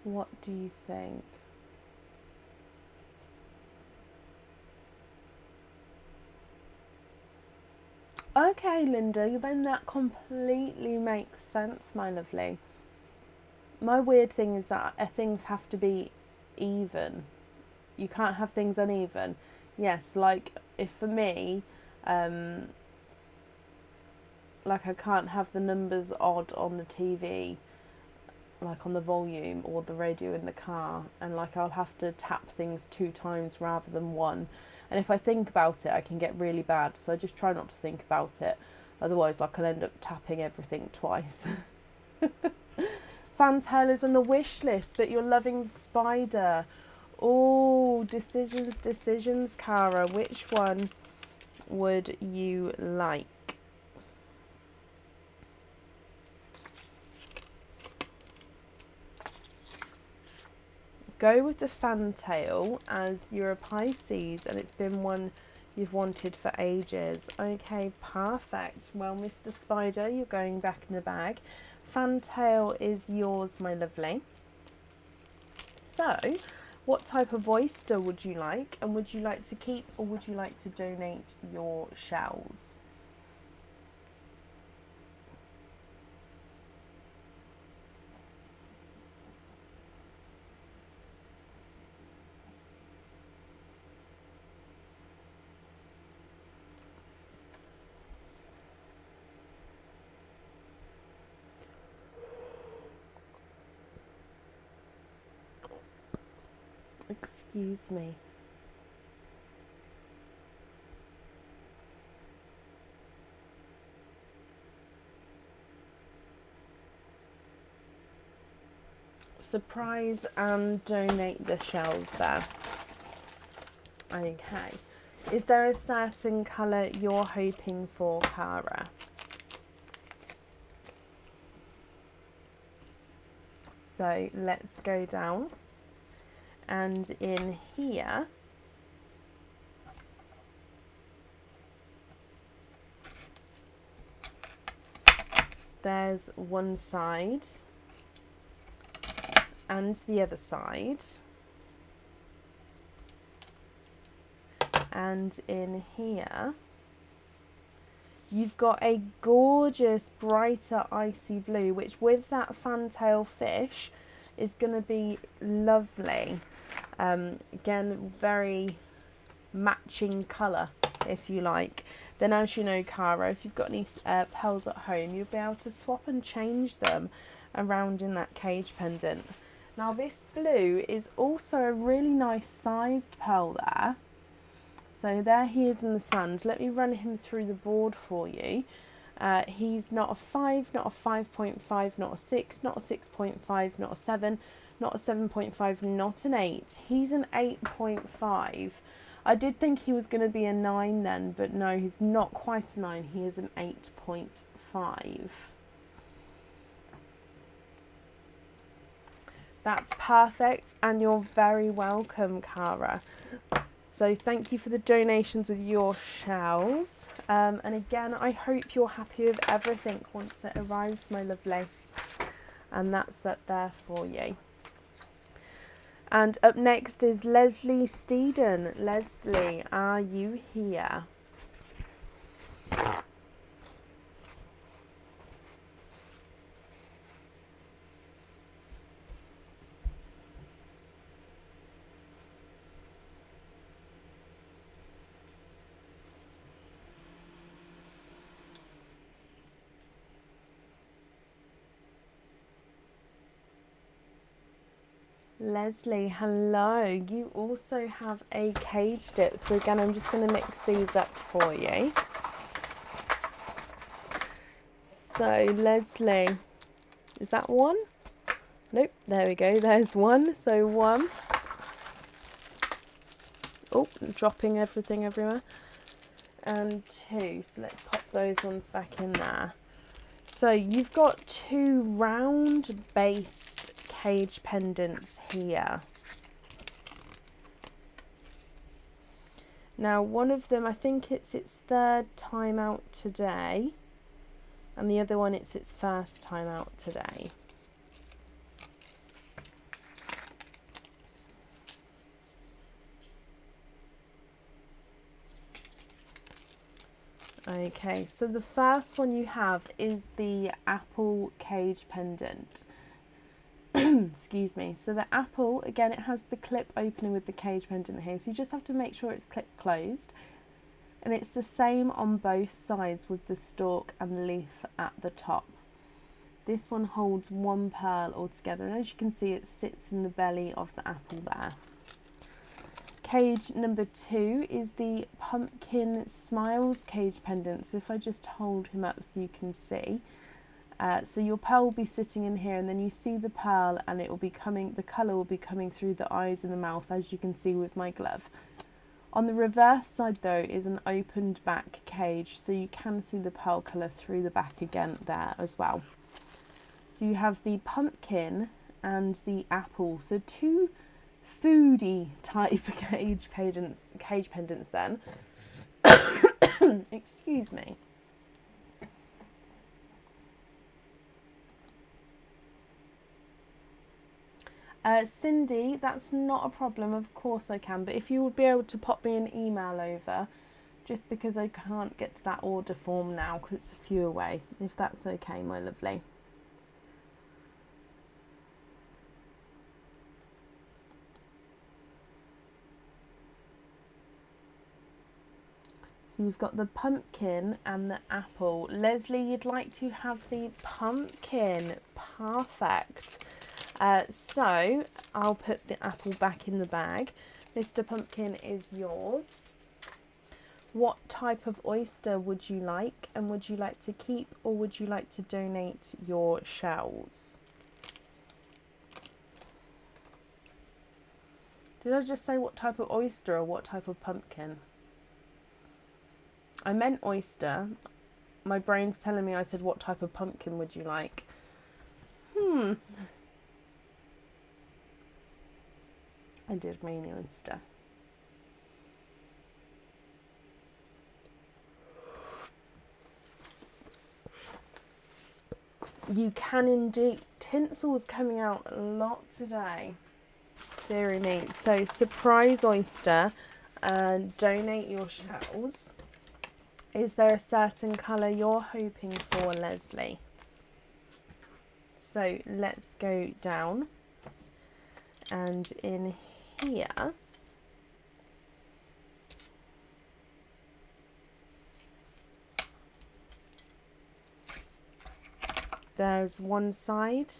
What do you think? Okay, Linda, then that completely makes sense, my lovely. My weird thing is that things have to be even. You can't have things uneven. Yes, like if for me, like I can't have the numbers odd on the TV, like on the volume or the radio in the car, and like I'll have to tap things 2 times rather than one. And if I think about it, I can get really bad, so I just try not to think about it. Otherwise, like I'll end up tapping everything twice. Fantail is on the wish list, but you're loving the spider. Oh, decisions, Cara. Which one would you like? Go with the fantail, as you're a Pisces and it's been one you've wanted for ages. Okay, perfect. Well, Mr. Spider, you're going back in the bag. Fantail is yours, my lovely. So, what type of oyster would you like? And would you like to keep or would you like to donate your shells? Excuse me. Surprise and donate the shells there. Okay. Is there a certain colour you're hoping for, Cara? So let's go down, and in here there's one side and the other side, and in here you've got a gorgeous brighter icy blue, which with that fantail fish is going to be lovely. Again, very matching colour, if you like. Then, as you know, Cara, if you've got any pearls at home, you'll be able to swap and change them around in that cage pendant. Now, this blue is also a really nice sized pearl there. So there he is in the sun. Let me run him through the board for you. He's not a 5, not a 5.5, not a 6, not a 6.5, not a 7, not a 7.5, not an 8. He's an 8.5. I did think he was going to be a 9 then, but no, he's not quite a 9. He is an 8.5. That's perfect, and you're very welcome, Cara. So thank you for the donations with your shells. And again, I hope you're happy with everything once it arrives, my lovely. And that's up there for you. And up next is Leslie Steeden. Leslie, are you here? Leslie, hello. You also have a cage dip. So again, I'm just going to mix these up for you. So Leslie, is that one? Nope, there we go. There's one. So one. Oh, dropping everything everywhere. And two. So let's pop those ones back in there. So you've got two round base cage pendants here. Now one of them, I think it's its third time out today, and the other one it's its first time out today. Okay, so the first one you have is the apple cage pendant. Excuse me. So the apple, again, it has the clip opening with the cage pendant here. So you just have to make sure it's clip closed. And it's the same on both sides with the stalk and leaf at the top. This one holds one pearl altogether. And as you can see, it sits in the belly of the apple there. Cage number 2 is the Pumpkin Smiles cage pendant. So if I just hold him up so you can see. So your pearl will be sitting in here, and then you see the pearl, and it will be coming, the colour will be coming through the eyes and the mouth, as you can see with my glove. On the reverse side though is an opened back cage, so you can see the pearl colour through the back again there as well. So you have the pumpkin and the apple, so two foodie type cage pendants then. Excuse me. Cindy, that's not a problem, of course I can, but if you would be able to pop me an email over, just because I can't get to that order form now because it's a few away, if that's okay, my lovely. So you've got the pumpkin and the apple. Leslie, you'd like to have the pumpkin. Perfect. So I'll put the apple back in the bag. Mr. Pumpkin is yours. What type of oyster would you like, and would you like to keep or would you like to donate your shells? Did I just say what type of oyster or what type of pumpkin? I meant oyster. My brain's telling me I said what type of pumpkin would you like? I did mean oyster. You can indeed. Tinsel's coming out a lot today. Deary me. So surprise oyster and donate your shells. Is there a certain colour you're hoping for, Leslie? So let's go down, and in here there's one side,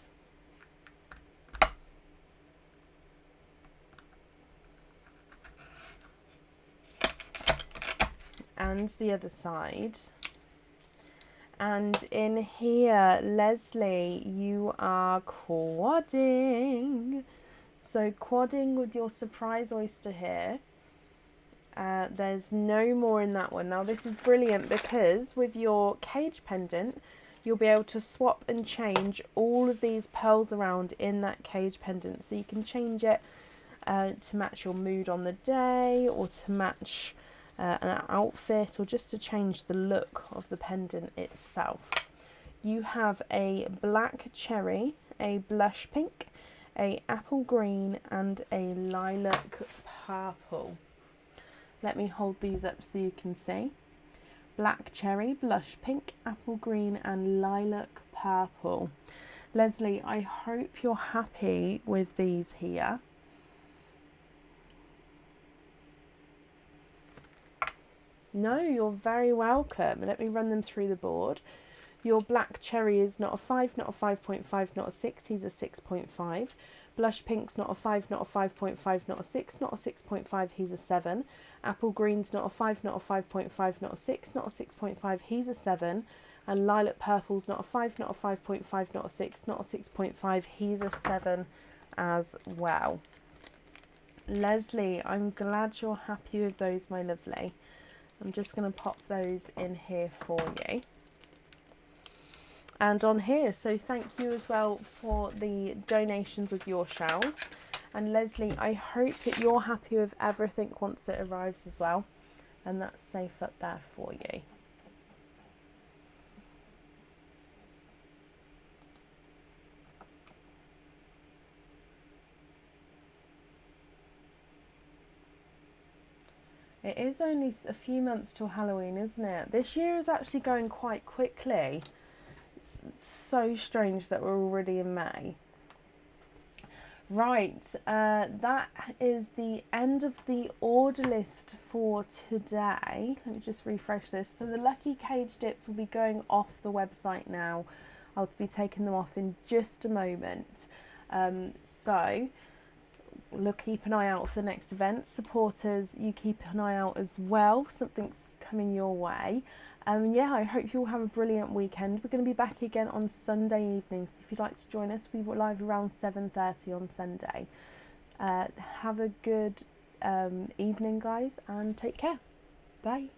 and the other side. And in here, Leslie, you are quadding. So quadding with your surprise oyster here. There's no more in that one. Now this is brilliant because with your cage pendant, you'll be able to swap and change all of these pearls around in that cage pendant. So you can change it to match your mood on the day, or to match an outfit, or just to change the look of the pendant itself. You have a black cherry, a blush pink, a apple green, and a lilac purple. Let me hold these up so you can see. Black cherry, blush pink, apple green, and lilac purple. Leslie, I hope you're happy with these here. No, you're very welcome. Let me run them through the board. Your black cherry is not a 5, not a 5.5, not a 6. He's a 6.5. Blush pink's not a 5, not a 5.5, not a 6, not a 6.5. He's a 7. Apple green's not a 5, not a 5.5, not a 6, not a 6.5. He's a 7. And lilac purple's not a 5, not a 5.5, not a 6, not a 6.5. He's a 7 as well. Leslie, I'm glad you're happy with those, my lovely. I'm just going to pop those in here for you. And on here, so thank you as well for the donations of your shells. And Leslie, I hope that you're happy with everything once it arrives as well. And that's safe up there for you. It is only a few months till Halloween, isn't it? This year is actually going quite quickly. It's so strange that we're already in May. Right, that is the end of the order list for today. Let me just refresh this. So the Lucky Cage Dips will be going off the website now. I'll be taking them off in just a moment. Keep an eye out for the next event. Supporters, you keep an eye out as well. Something's coming your way. Yeah, I hope you all have a brilliant weekend. We're going to be back again on Sunday evening. So if you'd like to join us, we're live around 7:30 on Sunday. Have a good evening, guys, and take care. Bye.